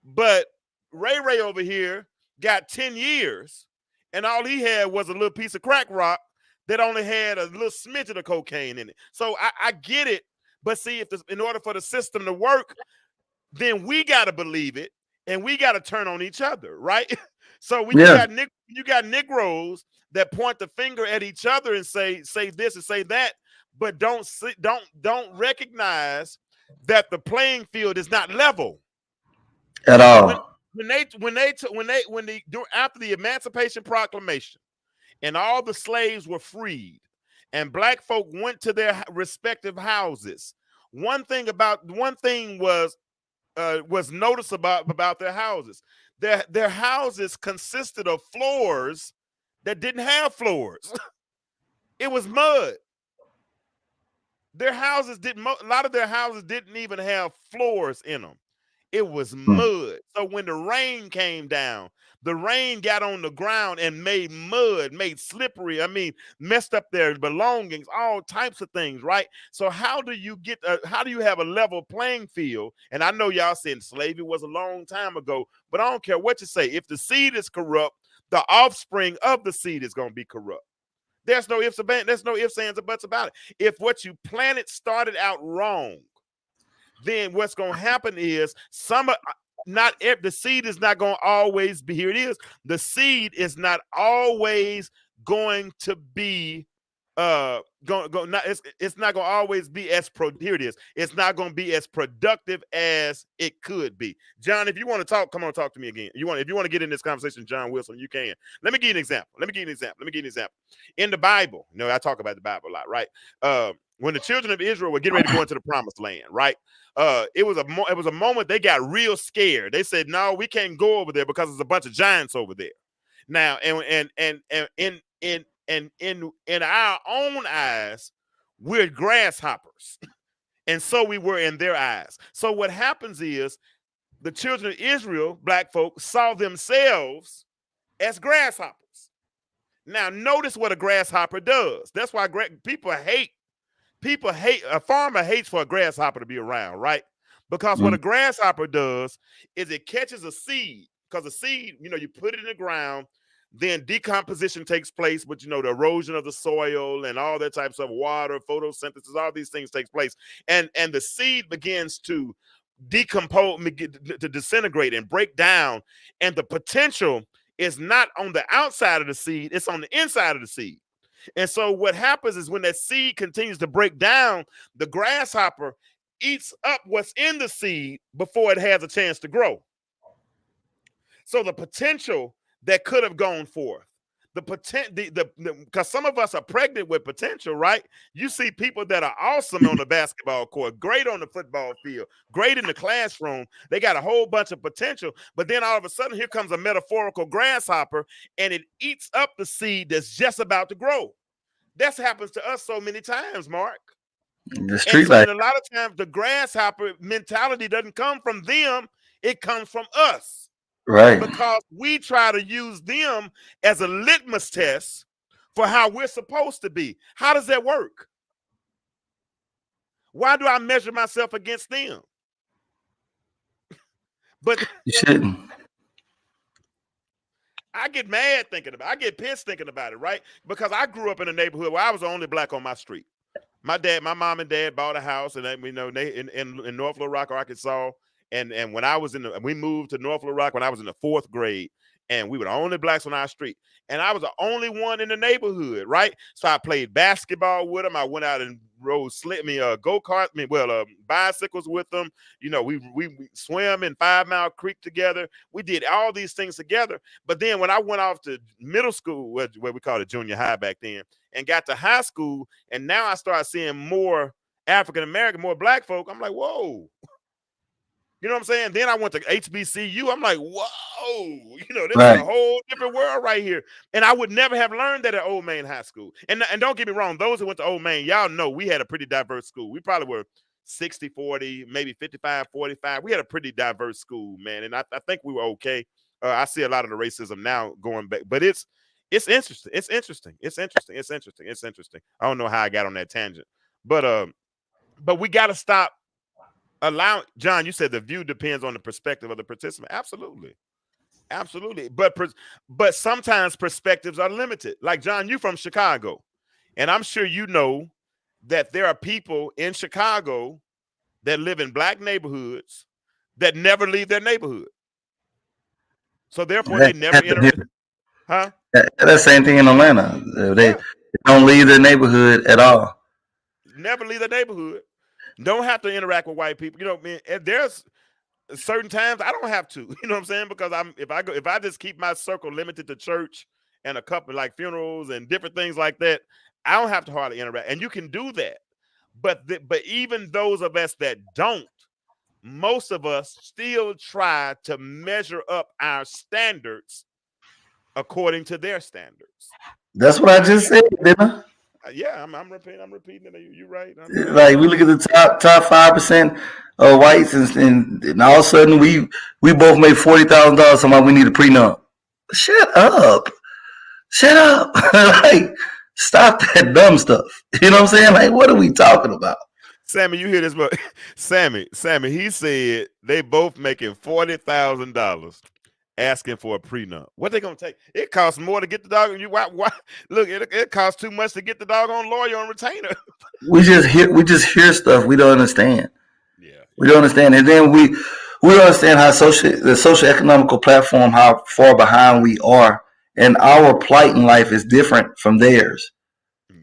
but Ray over here got 10 years, and all he had was a little piece of crack rock that only had a little smidgen of cocaine in it. So I get it, but see, in order for the system to work, then we got to believe it, and we got to turn on each other, right? So when you got Negroes that point the finger at each other and say this and say that, but don't recognize that the playing field is not level at all. After the Emancipation Proclamation and all the slaves were freed and black folk went to their respective houses, one thing was noticeable about their houses. Their houses consisted of floors that didn't have floors. It was mud. A lot of their houses didn't even have floors in them. It was mud. So when the rain came down, the rain got on the ground and made mud, made slippery. I mean, messed up their belongings, all types of things, right? So how do you have a level playing field? And I know y'all saying slavery was a long time ago, but I don't care what you say. If the seed is corrupt, the offspring of the seed is going to be corrupt. There's no ifs, ands, or buts about it. If what you planted started out wrong, then what's going to happen is the seed is not going to always be, here it is. The seed is not always going to be it's not going to always be here it is. It's not going to be as productive as it could be. John, if you want to talk, come on, talk to me again. If you want to get in this conversation, John Wilson, you can. Let me give you an example. In the Bible, I talk about the Bible a lot, right? When the children of Israel were getting ready to go into the promised land, right? It was a moment they got real scared. They said, "No, we can't go over there because there's a bunch of giants over there." Now, and in our own eyes, we're grasshoppers, and so we were in their eyes. So what happens is the children of Israel, black folk, saw themselves as grasshoppers. Now, notice what a grasshopper does. That's why people hate. A farmer hates for a grasshopper to be around, right? Because what a grasshopper does is it catches a seed, because a seed, you put it in the ground, then decomposition takes place, but the erosion of the soil and all that types of water, photosynthesis, all these things takes place. And the seed begins to decompose, to disintegrate and break down. And the potential is not on the outside of the seed, it's on the inside of the seed. And so what happens is when that seed continues to break down, the grasshopper eats up what's in the seed before it has a chance to grow. So the potential that could have gone forth, because some of us are pregnant with potential, right? You see people that are awesome on the basketball court, great on the football field, great in the classroom. They got a whole bunch of potential, but then all of a sudden here comes a metaphorical grasshopper and it eats up the seed that's just about to grow. That happens to us so many times, Mark. The street life. And a lot of times the grasshopper mentality doesn't come from them. It comes from us. Right. Because we try to use them as a litmus test for how we're supposed to be. How does that work? Why do I measure myself against them? But You shouldn't. I get mad thinking about it. I get pissed thinking about it, right? Because I grew up in a neighborhood where I was the only black on my street. My mom and dad bought a house, and they in North Little Rock, Arkansas. And when I was we moved to North Little Rock when I was in the 4th grade, and we were the only blacks on our street, and I was the only one in the neighborhood, right? So I played basketball with them. I went out and rode go-kart, bicycles with them. We swam in 5 Mile Creek together. We did all these things together. But then when I went off to middle school, what we called it junior high back then, and got to high school, and now I started seeing more African American, more black folk. I'm like, whoa. You know what I'm saying? Then I went to HBCU. I'm like, whoa, this is a whole different world right here. And I would never have learned that at Old Main High School. And don't get me wrong, those who went to Old Main, y'all know we had a pretty diverse school. We probably were 60-40, maybe 55-45. We had a pretty diverse school, man. And I think we were okay. I see a lot of the racism now going back, but it's interesting. It's interesting. I don't know how I got on that tangent, but we got to stop allowing. John, you said the view depends on the perspective of the participant. Absolutely. But sometimes perspectives are limited. Like, John, you from Chicago, and I'm sure you know that there are people in Chicago that live in black neighborhoods that never leave their neighborhood. So therefore, they never interact. Huh? That same thing in Atlanta. They don't leave their neighborhood at all. Never leave their neighborhood. Don't have to interact with white people. There's certain times I don't have to. You know what I'm saying? Because if I just keep my circle limited to church and a couple like funerals and different things like that, I don't have to hardly interact. And you can do that. But even those of us that don't, most of us still try to measure up our standards according to their standards. That's what I just said, didn't I? Yeah, I'm repeating it. You're right. Like, we look at the top 5% of whites, and all of a sudden we both made $40,000. Somebody, we need a prenup. Shut up. Like, stop that dumb stuff. You know what I'm saying? Like, what are we talking about? Sammy, you hear this? But Sammy, he said they both making $40,000, asking for a prenup. What they gonna take? It costs more to get the dog. Why? Look, it costs too much to get the dog on lawyer and retainer. We just hear stuff we don't understand. Yeah, we don't understand, and then we don't understand how the social economical platform, how far behind we are, and our plight in life is different from theirs.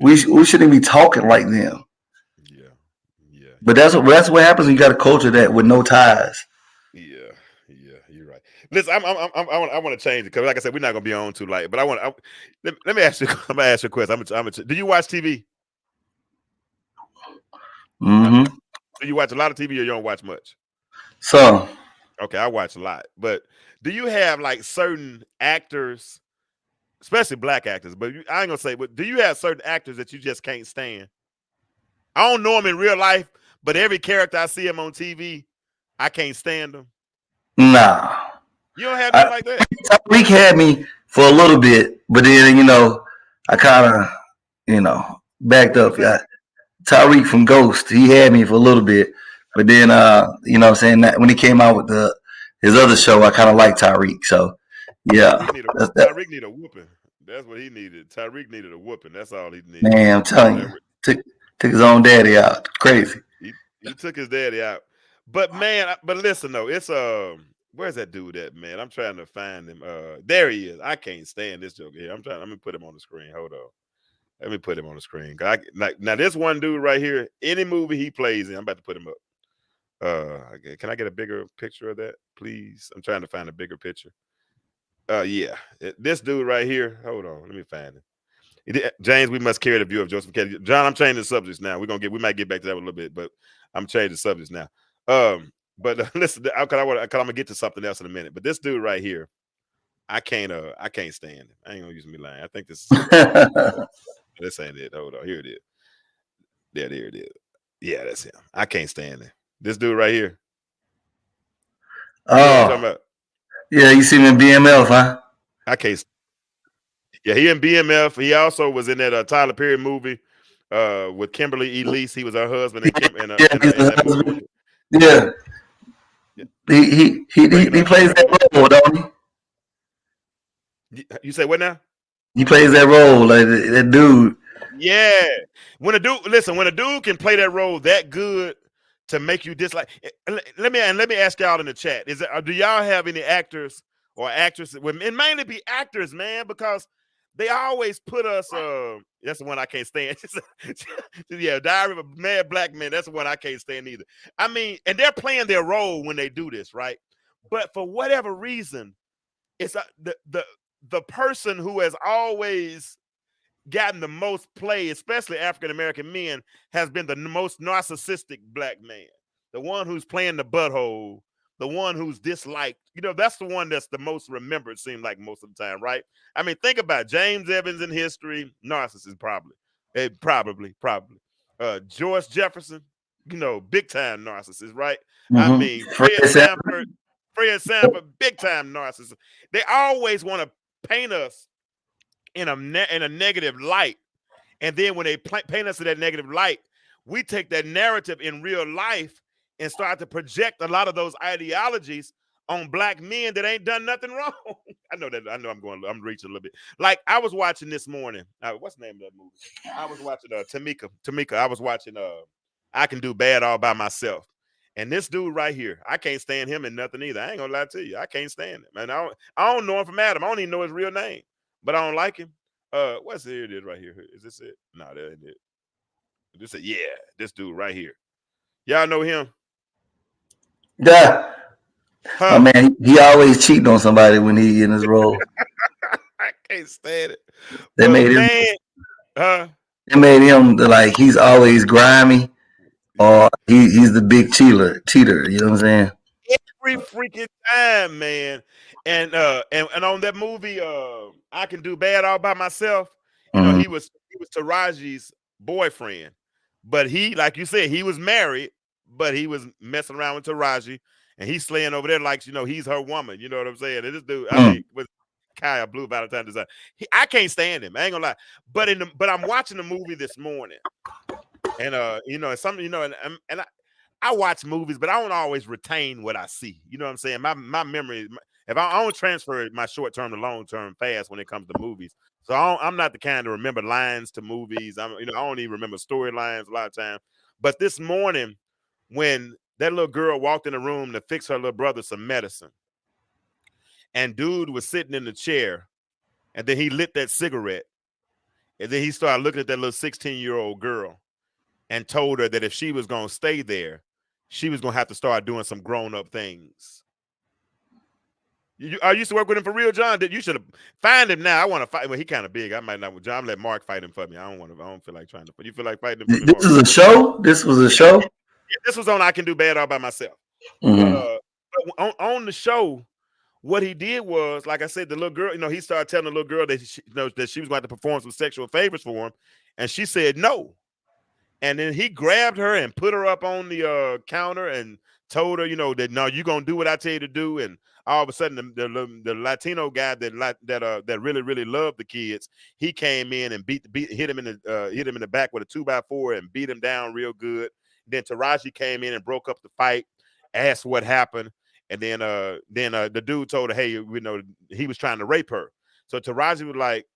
Yeah. We shouldn't be talking like them. Yeah. But that's what happens when you got a culture that with no ties. Yeah, you're right. Listen, I want to change it because, like I said, we're not gonna be on too late. But let me ask you. I'm gonna ask you a question. Do you watch TV? Mm-hmm. Do you watch a lot of TV, or you don't watch much? So, okay, I watch a lot. But do you have like certain actors, especially black actors? But I ain't gonna say. But do you have certain actors that you just can't stand? I don't know them in real life, but every character I see them on TV, I can't stand them. Nah. You don't have nothing like that? Tyreek had me for a little bit, but then, I kind of, backed up. Tyreek from Ghost, he had me for a little bit. But then, what I'm saying, that when he came out with his other show, I kind of liked Tyreek. So, yeah. Tyreek needed a whooping. That's what he needed. Tyreek needed a whooping. That's all he needed. Man, I'm telling you. Took his own daddy out. Crazy. He took his daddy out. But man, listen though, it's where's that dude at, man? I'm trying to find him. There he is. I can't stand this joke here. Let me put him on the screen. Hold on. Let me put him on the screen. Now this one dude right here, any movie he plays in, I'm about to put him up. Can I get a bigger picture of that, please? I'm trying to find a bigger picture. Yeah. This dude right here. Hold on. Let me find him. James, we must carry the view of Joseph Kennedy. John, I'm changing the subjects now. We might get back to that in a little bit, but I'm changing the subjects now. But listen, I'm gonna get to something else in a minute. But this dude right here, I can't stand him. I ain't gonna use me lying. I think this this ain't it. Hold on, here it is. There it is. Yeah, that's him. I can't stand him. This dude right here. You know what I'm talking Oh, about? yeah, you see him in BMF, huh? I can't. Yeah, he in BMF. He also was in that Tyler Perry movie with Kimberly Elise. He was her husband in Kim Yeah, he's in a that movie. husband. Yeah, Yeah, he breaking he up. plays that role, don't he? You say what now? He plays that role like that dude. Yeah. When a dude can play that role that good to make you dislike. Let me ask y'all in the chat. Do y'all have any actors or actresses? And mainly be actors, man, because they always put us. That's the one I can't stand. Yeah, Diary of a Mad Black Man. That's the one I can't stand either. I mean, and they're playing their role when they do this, right? But for whatever reason, it's the person who has always gotten the most play, especially African American men, has been the most narcissistic black man. The one who's playing the butthole, the one who's disliked. You know, that's the one that's the most remembered, seems like most of the time, right? I mean, think about it. James Evans in history, narcissist, probably. Probably. George Jefferson, you know, big time narcissist, right? I Mm-hmm. mean, Fred Sanford, big time narcissist. They always want to paint us in a negative light, and then when they paint us in that negative light, we take that narrative in real life and start to project a lot of those ideologies on black men that ain't done nothing wrong. I know I'm reaching a little bit. Like I was watching this morning. What's the name of that movie? I was watching Tamika. I was watching I Can Do Bad All by Myself. And this dude right here, I can't stand him in nothing either. I ain't gonna lie to you. I can't stand him. And I don't know him from Adam. I don't even know his real name, but I don't like him. What's here it is right here? Is this it? No, that ain't it. This it. Yeah, this dude right here. Y'all know him? Yeah, my Huh? man, he always cheating on somebody when he in his role. I can't stand it. They But made him. man, huh? They made him like he's always grimy, or he's the big cheater. You know what I'm saying? Every freaking time, man. And on that movie, I Can Do Bad All by Myself. You know, Mm-hmm. he was Taraji's boyfriend, but he, like you said, he was married, but he was messing around with Taraji, and he's slaying over there like he's her woman. You know what I'm saying? And this dude, I mean, with Kaya Blue Valentine Design, I can't stand him. I ain't gonna lie. But I'm watching the movie this morning, and something, and I watch movies, but I don't always retain what I see. You know what I'm saying? My memory, if I don't transfer my short term to long term fast when it comes to movies. So I'm not the kind to remember lines to movies. I don't even remember storylines a lot of times. But this morning, when that little girl walked in the room to fix her little brother some medicine, and dude was sitting in the chair, and then he lit that cigarette, and then he started looking at that little 16-year-old girl and told her that if she was going to stay there, she was going to have to start doing some grown-up things. I used to work with him for real, John. You should have find him now. I want to fight. Well, he kind of big. I might not. John, let Mark fight him for me. I don't feel like trying to. You feel like fighting him for me, This Mark? is a show. This was a show. Yeah, this was on I Can Do Bad All by Myself. Mm-hmm. But on the show, what he did was, like I said, the little girl. He started telling the little girl that that she was going to perform some sexual favors for him, and she said no. And then he grabbed her and put her up on the counter and told her, that no, you're gonna do what I tell you to do. And all of a sudden, the Latino guy that really really loved the kids, he came in and hit him in the back with a 2x4 and beat him down real good. Then Taraji came in and broke up the fight, asked what happened, and then the dude told her, hey, he was trying to rape her. So Taraji was like,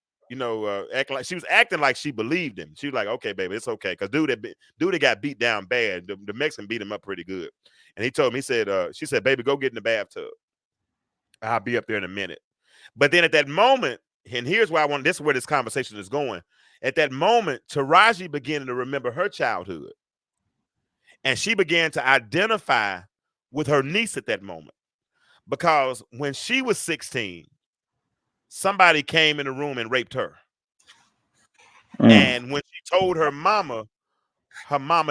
acting like she was acting like she believed him. She was like, okay, baby, it's okay. Because dude that got beat down bad. The Mexican beat him up pretty good. And he told me, she said, baby, go get in the bathtub. I'll be up there in a minute. But then at that moment, and here's where this is where this conversation is going. At that moment, Taraji began to remember her childhood. And she began to identify with her niece at that moment. Because when she was 16, somebody came in the room and raped her. And when she told her mama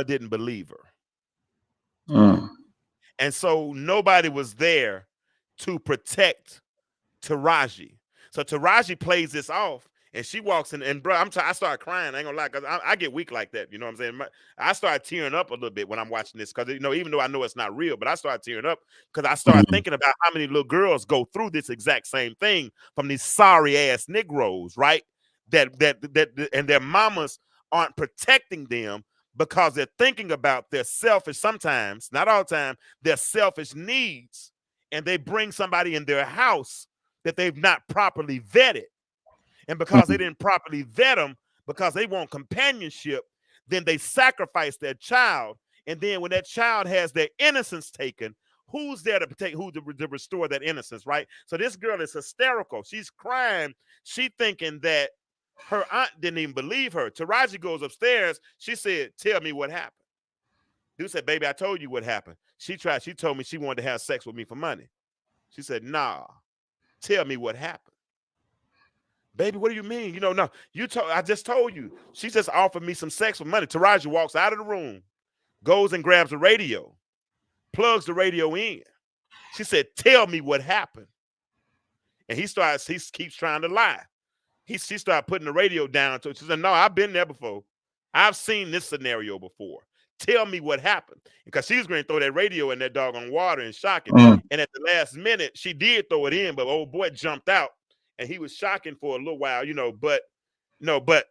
didn't believe her. And so nobody was there to protect Taraji. So Taraji plays this off And she walks in, and bro, I start crying. I ain't gonna lie, cause I get weak like that. You know what I'm saying? I start tearing up a little bit when I'm watching this, cause even though I know it's not real, but I start tearing up because I start Mhm. thinking about how many little girls go through this exact same thing from these sorry ass Negroes, right? And their mamas aren't protecting them because they're thinking about their selfish, sometimes, not all the time, their selfish needs, and they bring somebody in their house that they've not properly vetted. And because they Mhm. didn't properly vet them, because they want companionship, then they sacrifice their child. And then when that child has their innocence taken, who's there to protect, to restore that innocence, right? So this girl is hysterical. She's crying. She thinking that her aunt didn't even believe her. Taraji goes upstairs. She said, "Tell me what happened." Dude said, "Baby, I told you what happened." She told me she wanted to have sex with me for money. She said, "Nah, tell me what happened." Baby, what do you mean? No, I just told you. She just offered me some sex for money. Taraji walks out of the room, goes and grabs the radio, plugs the radio in. She said, "Tell me what happened." And he keeps trying to lie. She started putting the radio down to her. She said, "No, I've been there before. I've seen this scenario before. Tell me what happened." Because she was going to throw that radio in that doggone water and shock it. Mm. And at the last minute, she did throw it in, but old boy jumped out and he was shocking for a little while, but but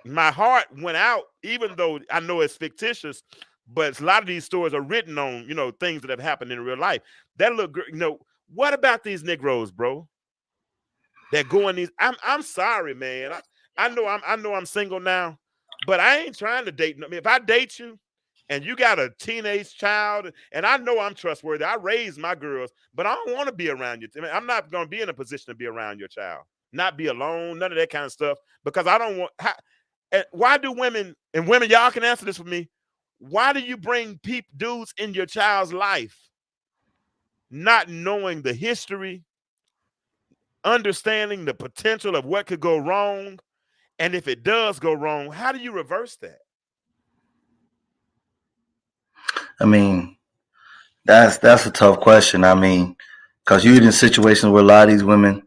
my heart went out, even though I know it's fictitious, but a lot of these stories are written on, things that have happened in real life. That little girl, what about these Negroes, bro? That go in these. I'm sorry, man. I know I'm single now, but I ain't trying to date. I mean, if I date you and you got a teenage child, and I know I'm trustworthy, I raise my girls, but I don't want to be around you. I mean, I'm not going to be in a position to be around your child, not be alone, none of that kind of stuff, because I don't want. And why do women, y'all can answer this for me? Why do you bring dudes in your child's life, not knowing the history, understanding the potential of what could go wrong, and if it does go wrong, how do you reverse that? I mean, that's a tough question. I mean, because you're in situations where a lot of these women,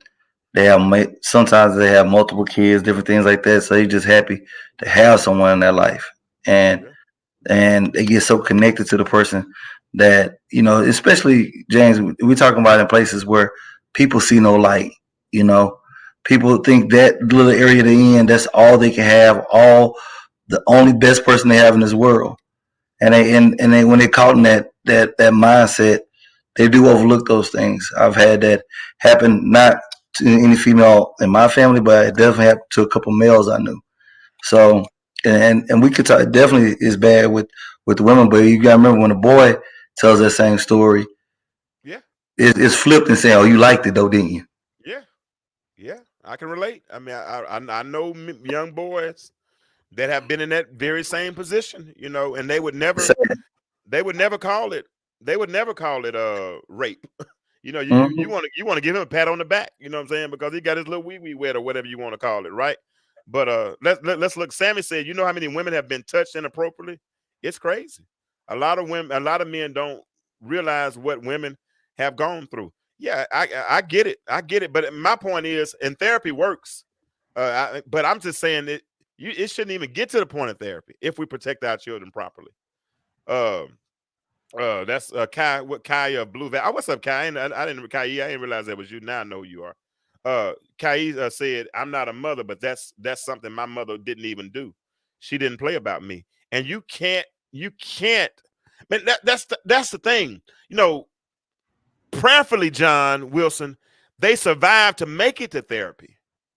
sometimes they have multiple kids, different things like that. So they're just happy to have someone in their life, and Yeah. and they get so connected to the person that, especially James, we're talking about in places where people see no light. You know, people think that little area they're in, that's all they can have, all the only best person they have in this world. And they when they're caught in that mindset, they do overlook those things. I've had that happen, not to any female in my family, but it definitely happened to a couple males I knew. So, and we could talk. It definitely is bad with the women, but you gotta remember when a boy tells that same story, Yeah. it's flipped and saying, "Oh, you liked it though, didn't you?" Yeah. Yeah. I can relate. I mean, I know young boys that have been in that very same position, and they would never call it rape. You Mm-hmm. want to give him a pat on the back, you know what I'm saying? Because he got his little wee wee wet or whatever you want to call it, right? But let's look. Sammy said, "You know how many women have been touched inappropriately? It's crazy. A lot of men don't realize what women have gone through." Yeah, I get it. I get it. But my point is, and therapy works. But I'm just saying it shouldn't even get to the point of therapy if we protect our children properly. Um, that's Kai. What Kai of Blue Valley? Oh, what's up, Kai? I didn't Kai. I didn't realize that was you. Now I know who you are. Kai said, "I'm not a mother, but that's something my mother didn't even do. She didn't play about me, and you can't. Man, that's the thing. Prayerfully, John Wilson, they survived to make it to therapy.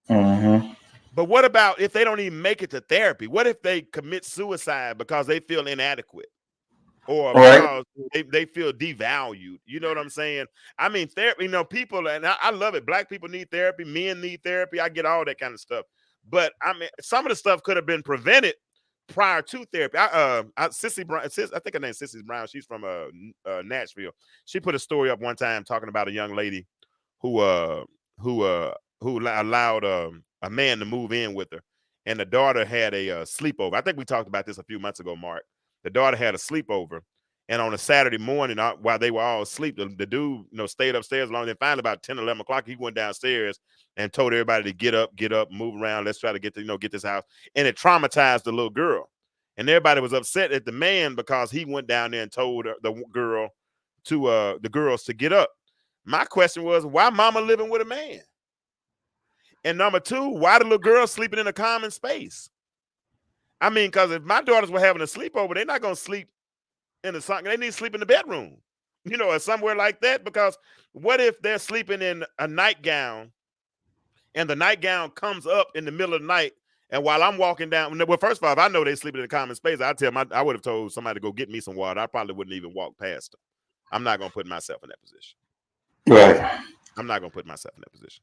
Mm-hmm. But what about if they don't even make it to therapy? What if they commit suicide because they feel inadequate? Or All right. because they feel devalued. You know what I'm saying? I mean, therapy, people, and I love it. Black people need therapy, men need therapy. I get all that kind of stuff. But I mean, some of the stuff could have been prevented prior to therapy. Sissy Brown, I think her name's Sissy Brown. She's from Nashville. She put a story up one time talking about a young lady who who allowed a man to move in with her, and the daughter had a sleepover. I think we talked about this a few months ago, Mark. The daughter had a sleepover, And on a Saturday morning, while they were all asleep, the dude, stayed upstairs long. Then finally about 10, 11 o'clock, he went downstairs and told everybody to get up, move around. Let's try to get this house. And it traumatized the little girl. And everybody was upset at the man because he went down there and told the girls to get up. My question was, why mama living with a man? And number two, why the little girl sleeping in a common space? I mean, because if my daughters were having a sleepover, they're not going to sleep in the sun. They need to sleep in the bedroom, or somewhere like that. Because what if they're sleeping in a nightgown and the nightgown comes up in the middle of the night, and while I'm walking down, well, first of all, if I know they're sleeping in a common space, I would have told somebody to go get me some water. I probably wouldn't even walk past them. I'm not going to put myself in that position. Right. I'm not going to put myself in that position.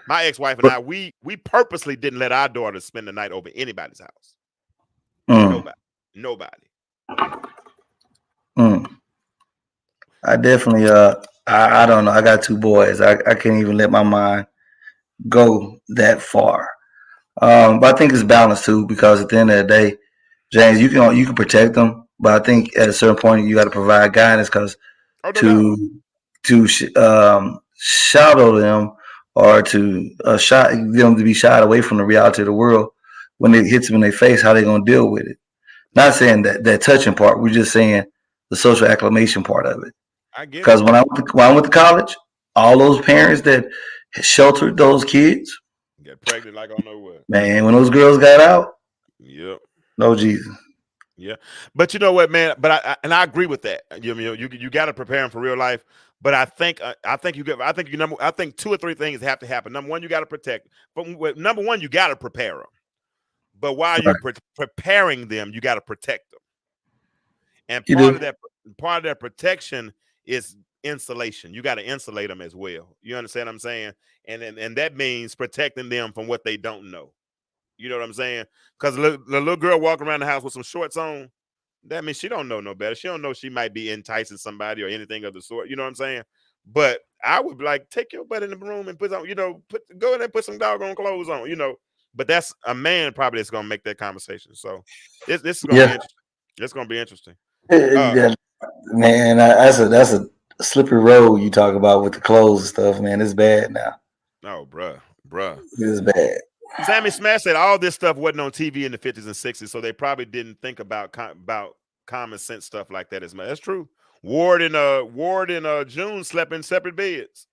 My ex-wife and I, we purposely didn't let our daughters spend the night over anybody's house. Nobody. I definitely, I don't know. I got two boys. I can't even let my mind go that far. But I think it's balanced too, because at the end of the day, James, you can protect them, but I think at a certain point you got to provide guidance, because to shadow them or to shot them to be shied away from the reality of the world when it hits them in their face, how they gonna deal with it? Not saying that touching part. We're just saying the social acclimation part of it. I get it. Because when I went to college, all those parents that sheltered those kids get pregnant like I don't know what. Man, when those girls got out, yep. No Jesus. Yeah, but you know what, man? But I agree with that. You got to prepare them for real life. But I think two or three things have to happen. Number one, you got to protect. But number one, you got to prepare them. But while you're preparing them, you got to protect them. And part of that protection is insulation. You got to insulate them as well. You understand what I'm saying? And that means protecting them from what they don't know. You know what I'm saying? Because the little girl walking around the house with some shorts on, that means she don't know no better. She don't know she might be enticing somebody or anything of the sort. You know what I'm saying? But I would be like, take your butt in the room and put on, go in there and put some doggone clothes on, But that's a man probably that's gonna make that conversation. So this is gonna be interesting. It's gonna be interesting. Man, that's a slippery road you talk about with the clothes and stuff, man. It's bad now. Oh, bruh. It's bad. Sammy Smash said all this stuff wasn't on TV in the 50s and 60s, so they probably didn't think about common sense stuff like that as much. That's true. Ward and June slept in separate beds.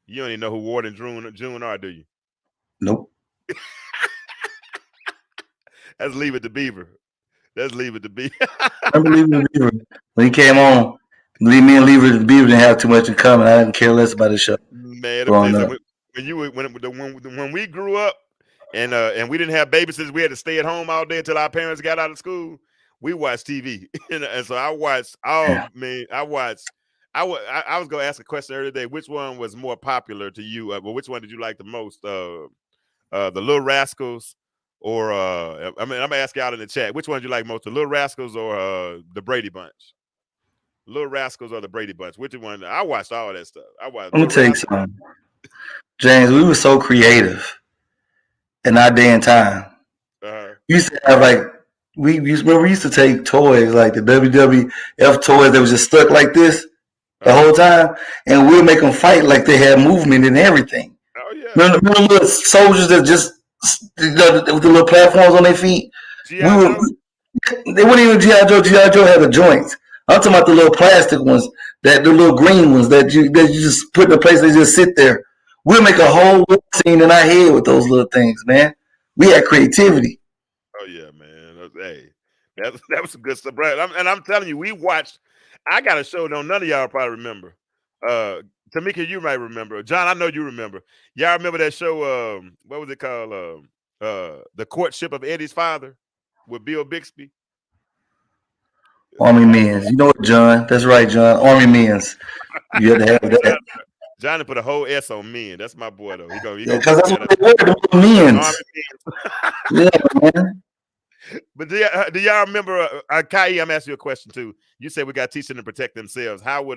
You don't even know who Ward and June are, do you? Nope. Let's leave it to Beaver. Remember Leave It to Beaver? When he came on, me and Leave It to Beaver didn't have too much in common. I didn't care less about his show. Man, when we grew up and we didn't have babysitters, we had to stay at home all day until our parents got out of school. We watched TV, and so I watched. Oh man, I was going to ask a question earlier today. Which one was more popular to you? Which one did you like the most? The Little Rascals, or I'm gonna ask you out in the chat. Which one did you like most? The Little Rascals or the Brady Bunch? Little Rascals or the Brady Bunch? Which one? I watched all that stuff. Let me tell you something, James. We were so creative in our day and time. We used to have we used to take toys like the WWF toys that was just stuck like this the whole time, and we'll make them fight like they had movement and everything. Oh yeah. Remember the little soldiers that just with the little platforms on their feet? They weren't even G.I. Joe. G.I. Joe had the joints. I'm talking about the little plastic ones, the little green ones that you just put in a place. They just sit there. We'll make a whole scene in our head with those little things, man. We had creativity. Oh yeah, man. Hey, that was some good stuff, Brad. I'm telling you, we watched. I got a show though. None of y'all probably remember. Tamika, you might remember. John, I know you remember. Y'all remember that show? What was it called? The Courtship of Eddie's Father with Bill Bixby. Army Men's. You know what, John? That's right, John. Army Men's. You had to have that. Johnny put a whole S on men. That's my boy though. Because that's what they were, the men's. Yeah, man. But do y'all remember, Kai? I'm asking you a question too. You said we got to teach them to protect themselves. How do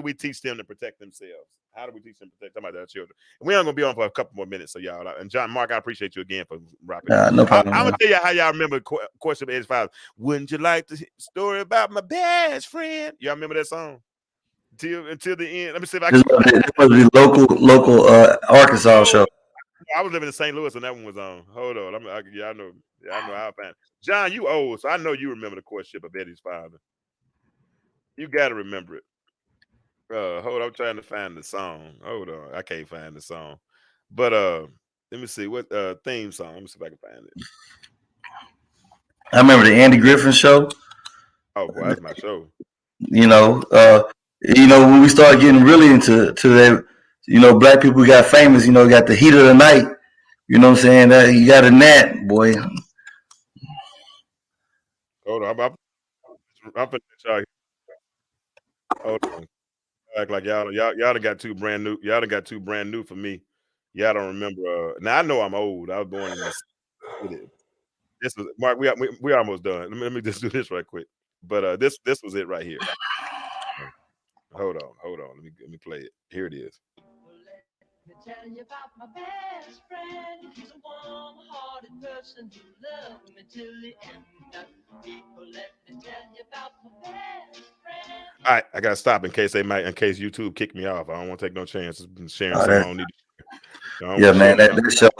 we teach them to protect themselves? How do we teach and protect our children? And we ain't gonna be on for a couple more minutes, so y'all. And John Mark, I appreciate you again for rapping. No problem. I'm gonna tell you how y'all remember Question of Edge 5. Wouldn't you like the story about my best friend? Y'all remember that song? Until the end. Let me see if I This can. was the local Arkansas show. I was living in St. Louis and that one was on. Hold on. I know how I found it. John, you old, so I know you remember the courtship of Eddie's father. You gotta remember it. Hold on, I'm trying to find the song. Hold on. I can't find the song. But let me see what theme song. Let me see if I can find it. I remember the Andy Griffin show. Oh boy, that's my show. When we started getting really into that, black people got famous, got the heat of the night. You know what I'm saying? That you got a nat, boy. Hold on, I'm putting y'all. Hold on. Act like y'all done got two brand new. Y'all done got two brand new for me. Y'all don't remember. Now I know I'm old. I was born in this was Mark. We almost done. Let me just do this right quick. But this was it right here. Hold on. Let me play it. Here it is. Let me tell you about my best friend. He's a warm-hearted person who loved me till the end of people. Let me tell you about my best friend. All right, I gotta stop in case YouTube kick me off. I don't want to take no chances sharing something I don't need to share. Yeah, man, that show.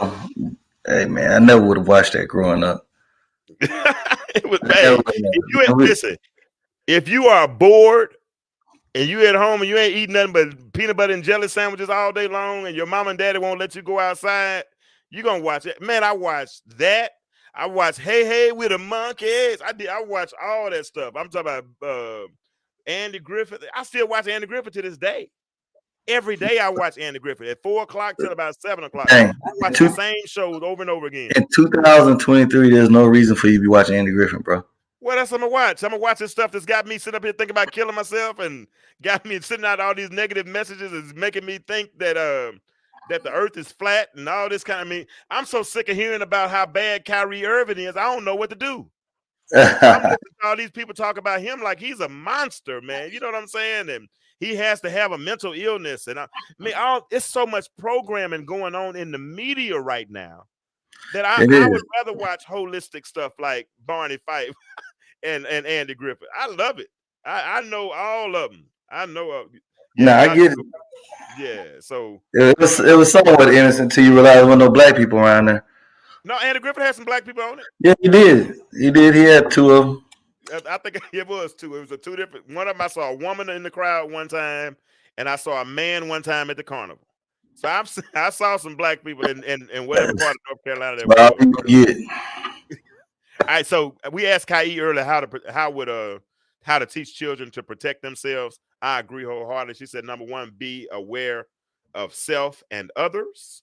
Hey, man, I never would have watched that growing up. It was bad. Listen, if you are bored and you at home and you ain't eating nothing but peanut butter and jelly sandwiches all day long, and your mom and daddy won't let you go outside, you're gonna watch it. Man, I watched that. I watched Hey Hey with the Monkeys. I watched all that stuff. I'm talking about Andy Griffith. I still watch Andy Griffith to this day. Every day I watch Andy Griffith at 4 o'clock till about 7 o'clock. I watch the same shows over and over again. In 2023, there's no reason for you to be watching Andy Griffith, bro. What else I'm gonna watch? I'm gonna watch this stuff that's got me sitting up here thinking about killing myself and got me sitting out all these negative messages. Is making me think that that the earth is flat and all this kind of me. I'm so sick of hearing about how bad Kyrie Irving is. I don't know what to do. I'm listening to all these people talk about him like he's a monster, man. You know what I'm saying? And he has to have a mental illness. And it's so much programming going on in the media right now that I would rather watch holistic stuff like Barney Fife and Andy Griffith. I love it. I know all of them. I know. I get it. Yeah, so it was somewhat innocent till you realize there were no black people around there. No, Andy Griffith had some black people on it. Yeah, he did. He had two of them. I think it was two. It was two different. One of them I saw a woman in the crowd one time, and I saw a man one time at the carnival. So I saw some black people in whatever part of North Carolina they were. All right, so we asked Kai earlier how to teach children to protect themselves. I agree wholeheartedly. She said, number one, be aware of self and others.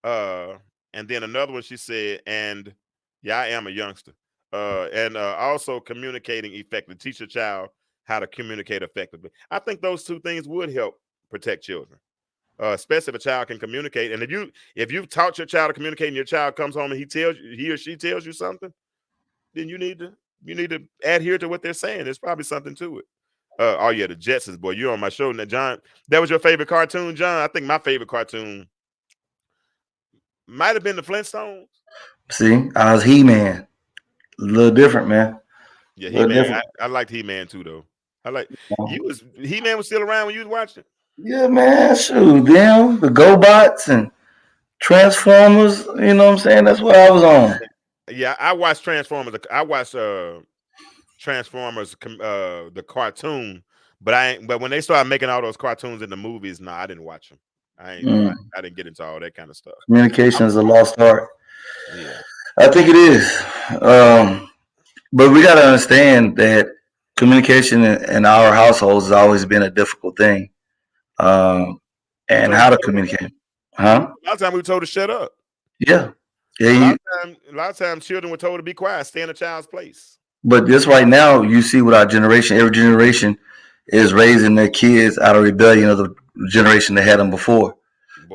And then another one, she said, and yeah, I am a youngster. And also communicating effectively. Teach your child how to communicate effectively. I think those two things would help protect children, especially if a child can communicate. And if you've taught your child to communicate, and your child comes home and he or she tells you something, then you need to adhere to what they're saying. There's probably something to it. Oh yeah, the Jetsons, boy, you're on my show now, John. That was your favorite cartoon, John? I think my favorite cartoon might have been the Flintstones. See, I was He-Man. A little different, man. Yeah, He-Man. I liked He-Man too, though. He-Man was still around when you was watching. Yeah, man. Shoot, them, the GoBots and Transformers. You know what I'm saying? That's what I was on. Yeah, I watched Transformers. I watched Transformers, the cartoon, but when they started making all those cartoons in the movies, I didn't watch them. I didn't get into all that kind of stuff. Communication is a lost art. Yeah, I think it is. But we got to understand that communication in our households has always been a difficult thing. And how to communicate. Huh? A lot of times we were told to shut up. Yeah. A lot of times children were told to be quiet, stay in a child's place. But this right now, you see with our generation, every generation is raising their kids out of rebellion of the generation that had them before.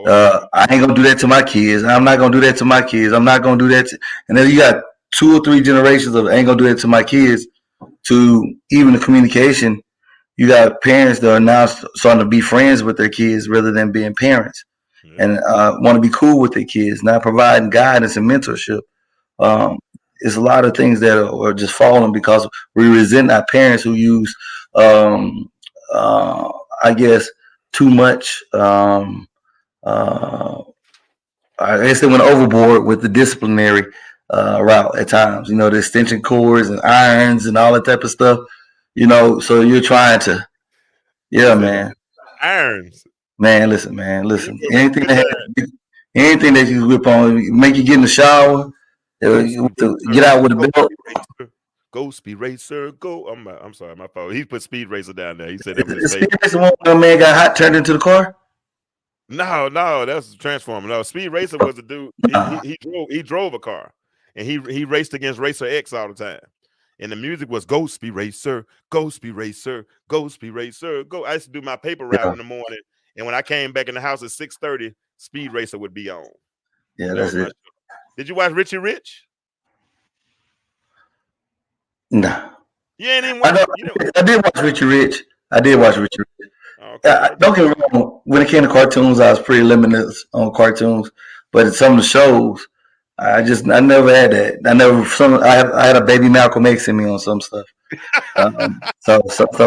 I ain't gonna do that to my kids. I'm not gonna do that to my kids. I'm not gonna do that. And then you got 2 or 3 generations of ain't gonna do that to my kids. To even the communication You got parents that are now starting to be friends with their kids rather than being parents, Yeah. and want to be cool with their kids, not providing guidance and mentorship. Um, it's a lot of things that are just falling because we resent our parents who use, um, uh, I guess, too much. Uh, I guess they went overboard with the disciplinary route at times. You know, the extension cords and irons and all that type of stuff. You know, so you're trying to, He yeah, said man, irons. man, He listen. put Anything that anything that you whip on, make you get in the shower, ghost speed get racer, out with a ghost belt. speed racer, ghost speed racer, go. I'm sorry, my fault. He put speed racer down there. He said that was his Is favorite. Speed Racer one where a man got hot turned into the car? No, that's Transformer. No, Speed Racer was a dude. Nah. He drove a car, and he raced against Racer X all the time. And the music was Go Speed Racer, Go Speed Racer, Go Speed Racer, go. I used to do my paper route Yeah, in the morning, and when I came back in the house at 6:30, Speed Racer would be on. yeah, That that's was my it. show. Did you watch Richie Rich? Nah. You ain't even I watch. know You know. I did watch Richie Rich. I did watch Richie Rich. Okay, okay. Don't get me wrong. When it came to cartoons, I was pretty limited on cartoons. But some of the shows, I never had that. I had a baby Malcolm X in me on some stuff. So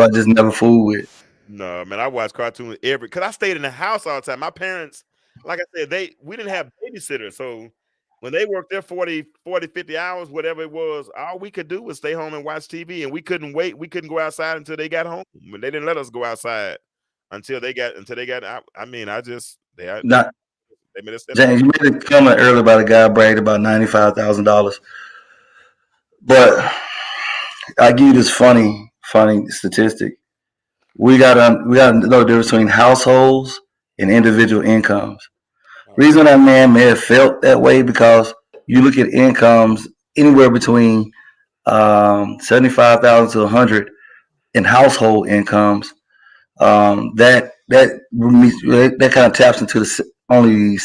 I just never fooled with. No, man, I watched cartoons because I stayed in the house all the time. My parents, like I said, we didn't have babysitters. So when they worked their 50 hours, whatever it was, all we could do was stay home and watch TV, and we couldn't wait. We couldn't go outside until they got home. When they didn't let us go outside until they got out. I mean, Not they made us stay in the house. James, you made a comment earlier about a guy bragged about $95,000. But I give you this funny statistic. We got to know the difference between households and individual incomes. Okay. Reason that man may have felt that way because you look at incomes anywhere between 75,000 to 100 in household incomes. That kind of taps into the only. I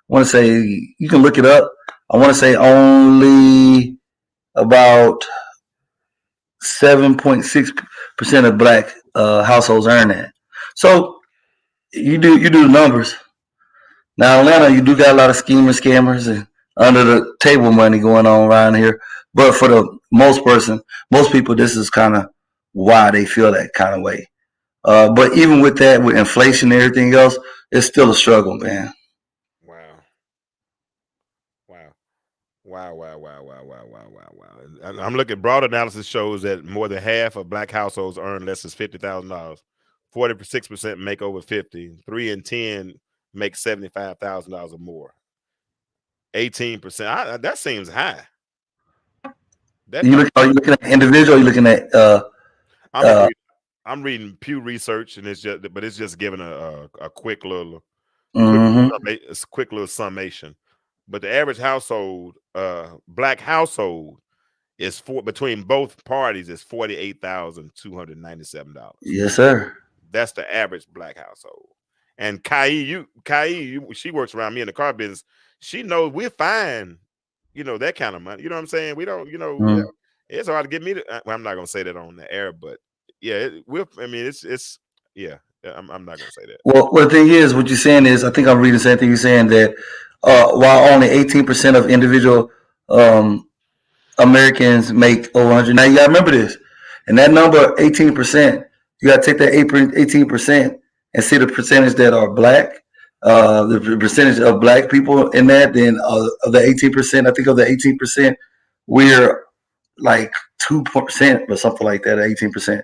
want to say you can look it up. I want to say only about 7.6% of black households earn that. So you do the numbers. Now Atlanta, you do got a lot of schemers, scammers, and under the table money going on around here. But for the most people, this is kind of why they feel that kind of way. But even with that, with inflation and everything else, it's still a struggle, man. Wow. Wow. Wow. And I'm looking. Broad analysis shows that more than half of black households earn less than $50,000. 46% make over 50. 3 in 10 make $75,000 or more. 18%. That seems high. That don't. Are you looking at individual? Or you looking at I'm uh, reading. I'm reading Pew Research, and it's just giving a mhm. quick little summation. But the average household, black household, is between both parties is $48,297. Yes, sir. That's the average black household. And she works around me in the car business. She knows we're fine, that kind of money. You know what I'm saying? We don't, Mhm. it's hard to get me to. Well, I'm not gonna say that on the air, but yeah, I mean, it's yeah. I'm not gonna say that. Well, the thing is, what you're saying is, I think I'm reading the same thing you're saying that while only 18% of individual um, Americans make over 100. Now you gotta remember this, and that number 18%. You gotta take that 18% and see the percentage that are black. The percentage of black people in that, then of the 18%, I think of the 18%, we're like 2% or something like that, 18%.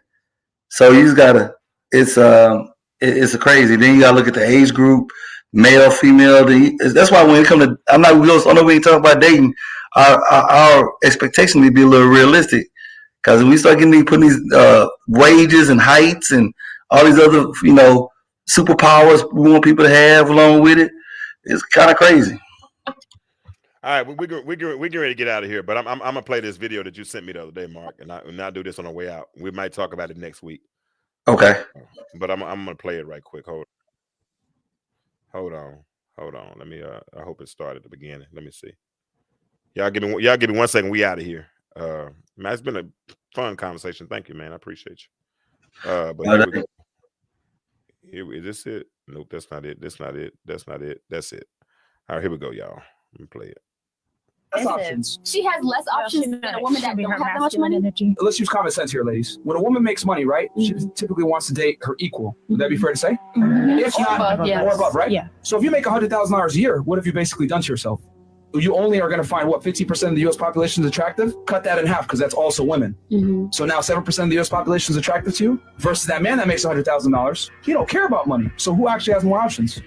So you just gotta, it's it's crazy. Then you gotta look at the age group, male, female. That's why when it comes to, I know we ain't talking about dating. Our expectation need to be a little realistic because when we start putting these wages and heights and all these other superpowers we want people to have along with it, it's kind of crazy. All right, we get ready to get out of here, but I'm gonna play this video that you sent me the other day, Mark, and I'll do this on our way out. We might talk about it next week, Okay. but I'm gonna play it right quick. Hold on, Let me. I hope it started at the beginning. Let me see. Y'all give me 1 second. We out of here. Man, it's been a fun conversation. Thank you, man. I appreciate you. But Uh, here we go. Is this it? Nope, that's not it. That's not it. That's not it. That's it. All right, here we go, y'all. Let me play it. Less options. She has less options than a woman that don't have that much money. Let's use common sense here, ladies. When a woman makes money, right, she typically wants to date her equal. Would that be fair to say? If Or not, above, yes. or above, right? Yeah. So if you make $100,000 a year, what have you basically done to yourself? You only are going to find what 50% of the U.S. population is attractive. Cut that in half because that's also women. So now 7% of the U.S. population is attractive to you versus that man that makes $100,000. He don't care about money. So who actually has more options?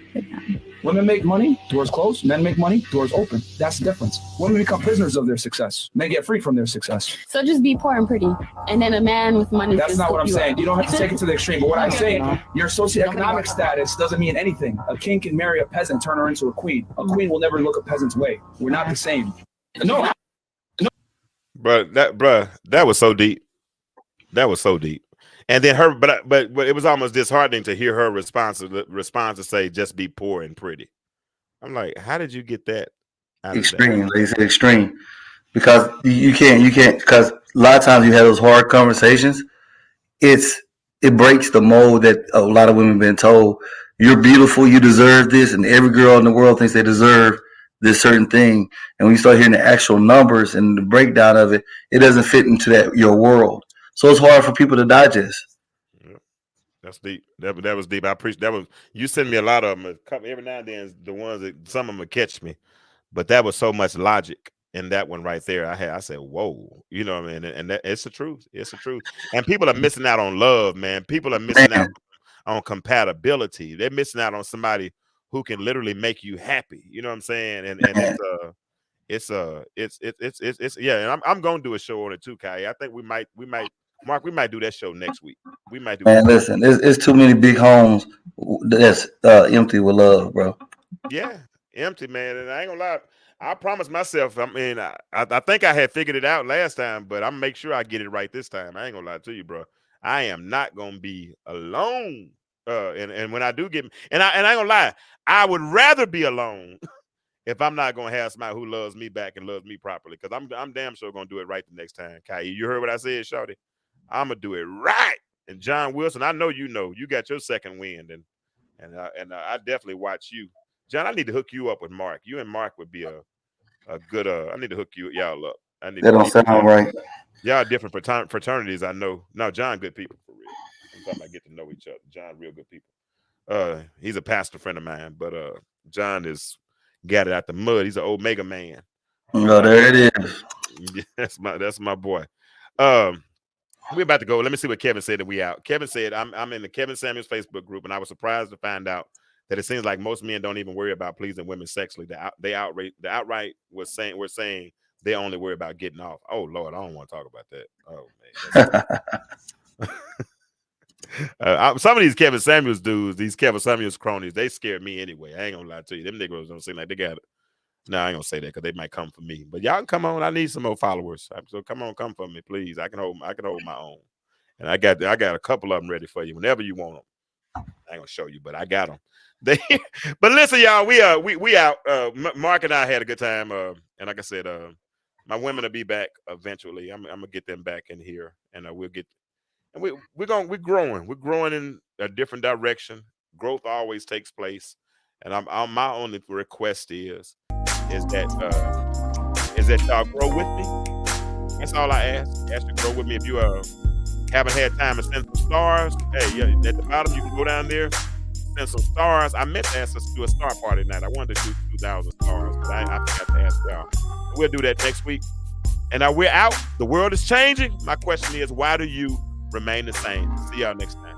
Women make money, doors closed. Men make money, doors open. That's the difference. Women become prisoners of their success. Men get free from their success. So just be poor and pretty, and then a man with money. That's can not what scoop I'm you saying. up. You don't have to take it to the extreme. But what I'm saying, your socioeconomic status doesn't mean anything. A king can marry a peasant, turn her into a queen. A queen will never look a peasant's way. We're not the same. No. That was so deep. That was so deep. And then her, but it was almost disheartening to hear her response to say, "Just be poor and pretty." I'm like, how did you get that? Out extreme. They said extreme because you can't because a lot of times you have those hard conversations. It breaks the mold that a lot of women have been told. You're beautiful, you deserve this, and every girl in the world thinks they deserve this certain thing. And when you start hearing the actual numbers and the breakdown of it, it doesn't fit into your world. So it's hard for people to digest. Yeah, that's deep. That was deep. I appreciate that. Was you send me a lot of them. Every now and then, the ones that some of them catch me, but that was so much logic in that one right there. I said, whoa, you know what I mean? And that, it's the truth. It's the truth. And people are missing out on love, man. People are missing out on compatibility. They're missing out on somebody who can literally make you happy. You know what I'm saying? And it's yeah. And I'm gonna do a show on it too, Kai. I think we might. Mark, we might do that show next week. We might do. Man, listen, it's too many big homes that's empty with love, bro. Yeah, empty, man. And I ain't gonna lie. I promised myself. I mean, I think I had figured it out last time, but I'm gonna make sure I get it right this time. I ain't gonna lie to you, bro. I am not gonna be alone. And when I do get, and I ain't gonna lie, I would rather be alone if I'm not gonna have somebody who loves me back and loves me properly. Because I'm damn sure gonna do it right the next time. Kai, you heard what I said, shawty? I'm gonna do it right. And John Wilson, I know you got your second wind, and I definitely watch you, John. I need to hook you up with Mark. You and Mark would be a good. I need to hook y'all up. That don't sound right. Y'all different fraternities. I know. No, John, good people for real. I'm talking about get to know each other. John, real good people. He's a pastor friend of mine, but John is got it out the mud. He's an Omega man. Oh, there it is. That's my boy. We're about to go. Let me see what Kevin said that we out. Kevin said, I'm in the Kevin Samuels Facebook group, and I was surprised to find out that it seems like most men don't even worry about pleasing women sexually. They outright we're saying they only worry about getting off. Oh Lord, I don't want to talk about that. Oh man. Some of these Kevin Samuels dudes, these Kevin Samuels cronies, they scared me anyway. I ain't gonna lie to you. Them niggas don't seem like they got it. No, I ain't gonna say that because they might come for me. But y'all can come on. I need some more followers. So come for me, please. I can hold my own. And I got a couple of them ready for you whenever you want them. I ain't gonna show you, but I got them. But listen, y'all, we out. Mark and I had a good time. And like I said, my women will be back eventually. I'm gonna get them back in here, and we'll get. And we're growing. We're growing in a different direction. Growth always takes place. And my only request is that y'all grow with me. That's all I ask. Ask you to grow with me. If you haven't had time to send some stars, hey, at the bottom you can go down there, send some stars. I meant to ask us to do a star party tonight. I wanted to do 2,000 stars, but I forgot to ask y'all. We'll do that next week. And now we're out. The world is changing. My question is, why do you remain the same? See y'all next time.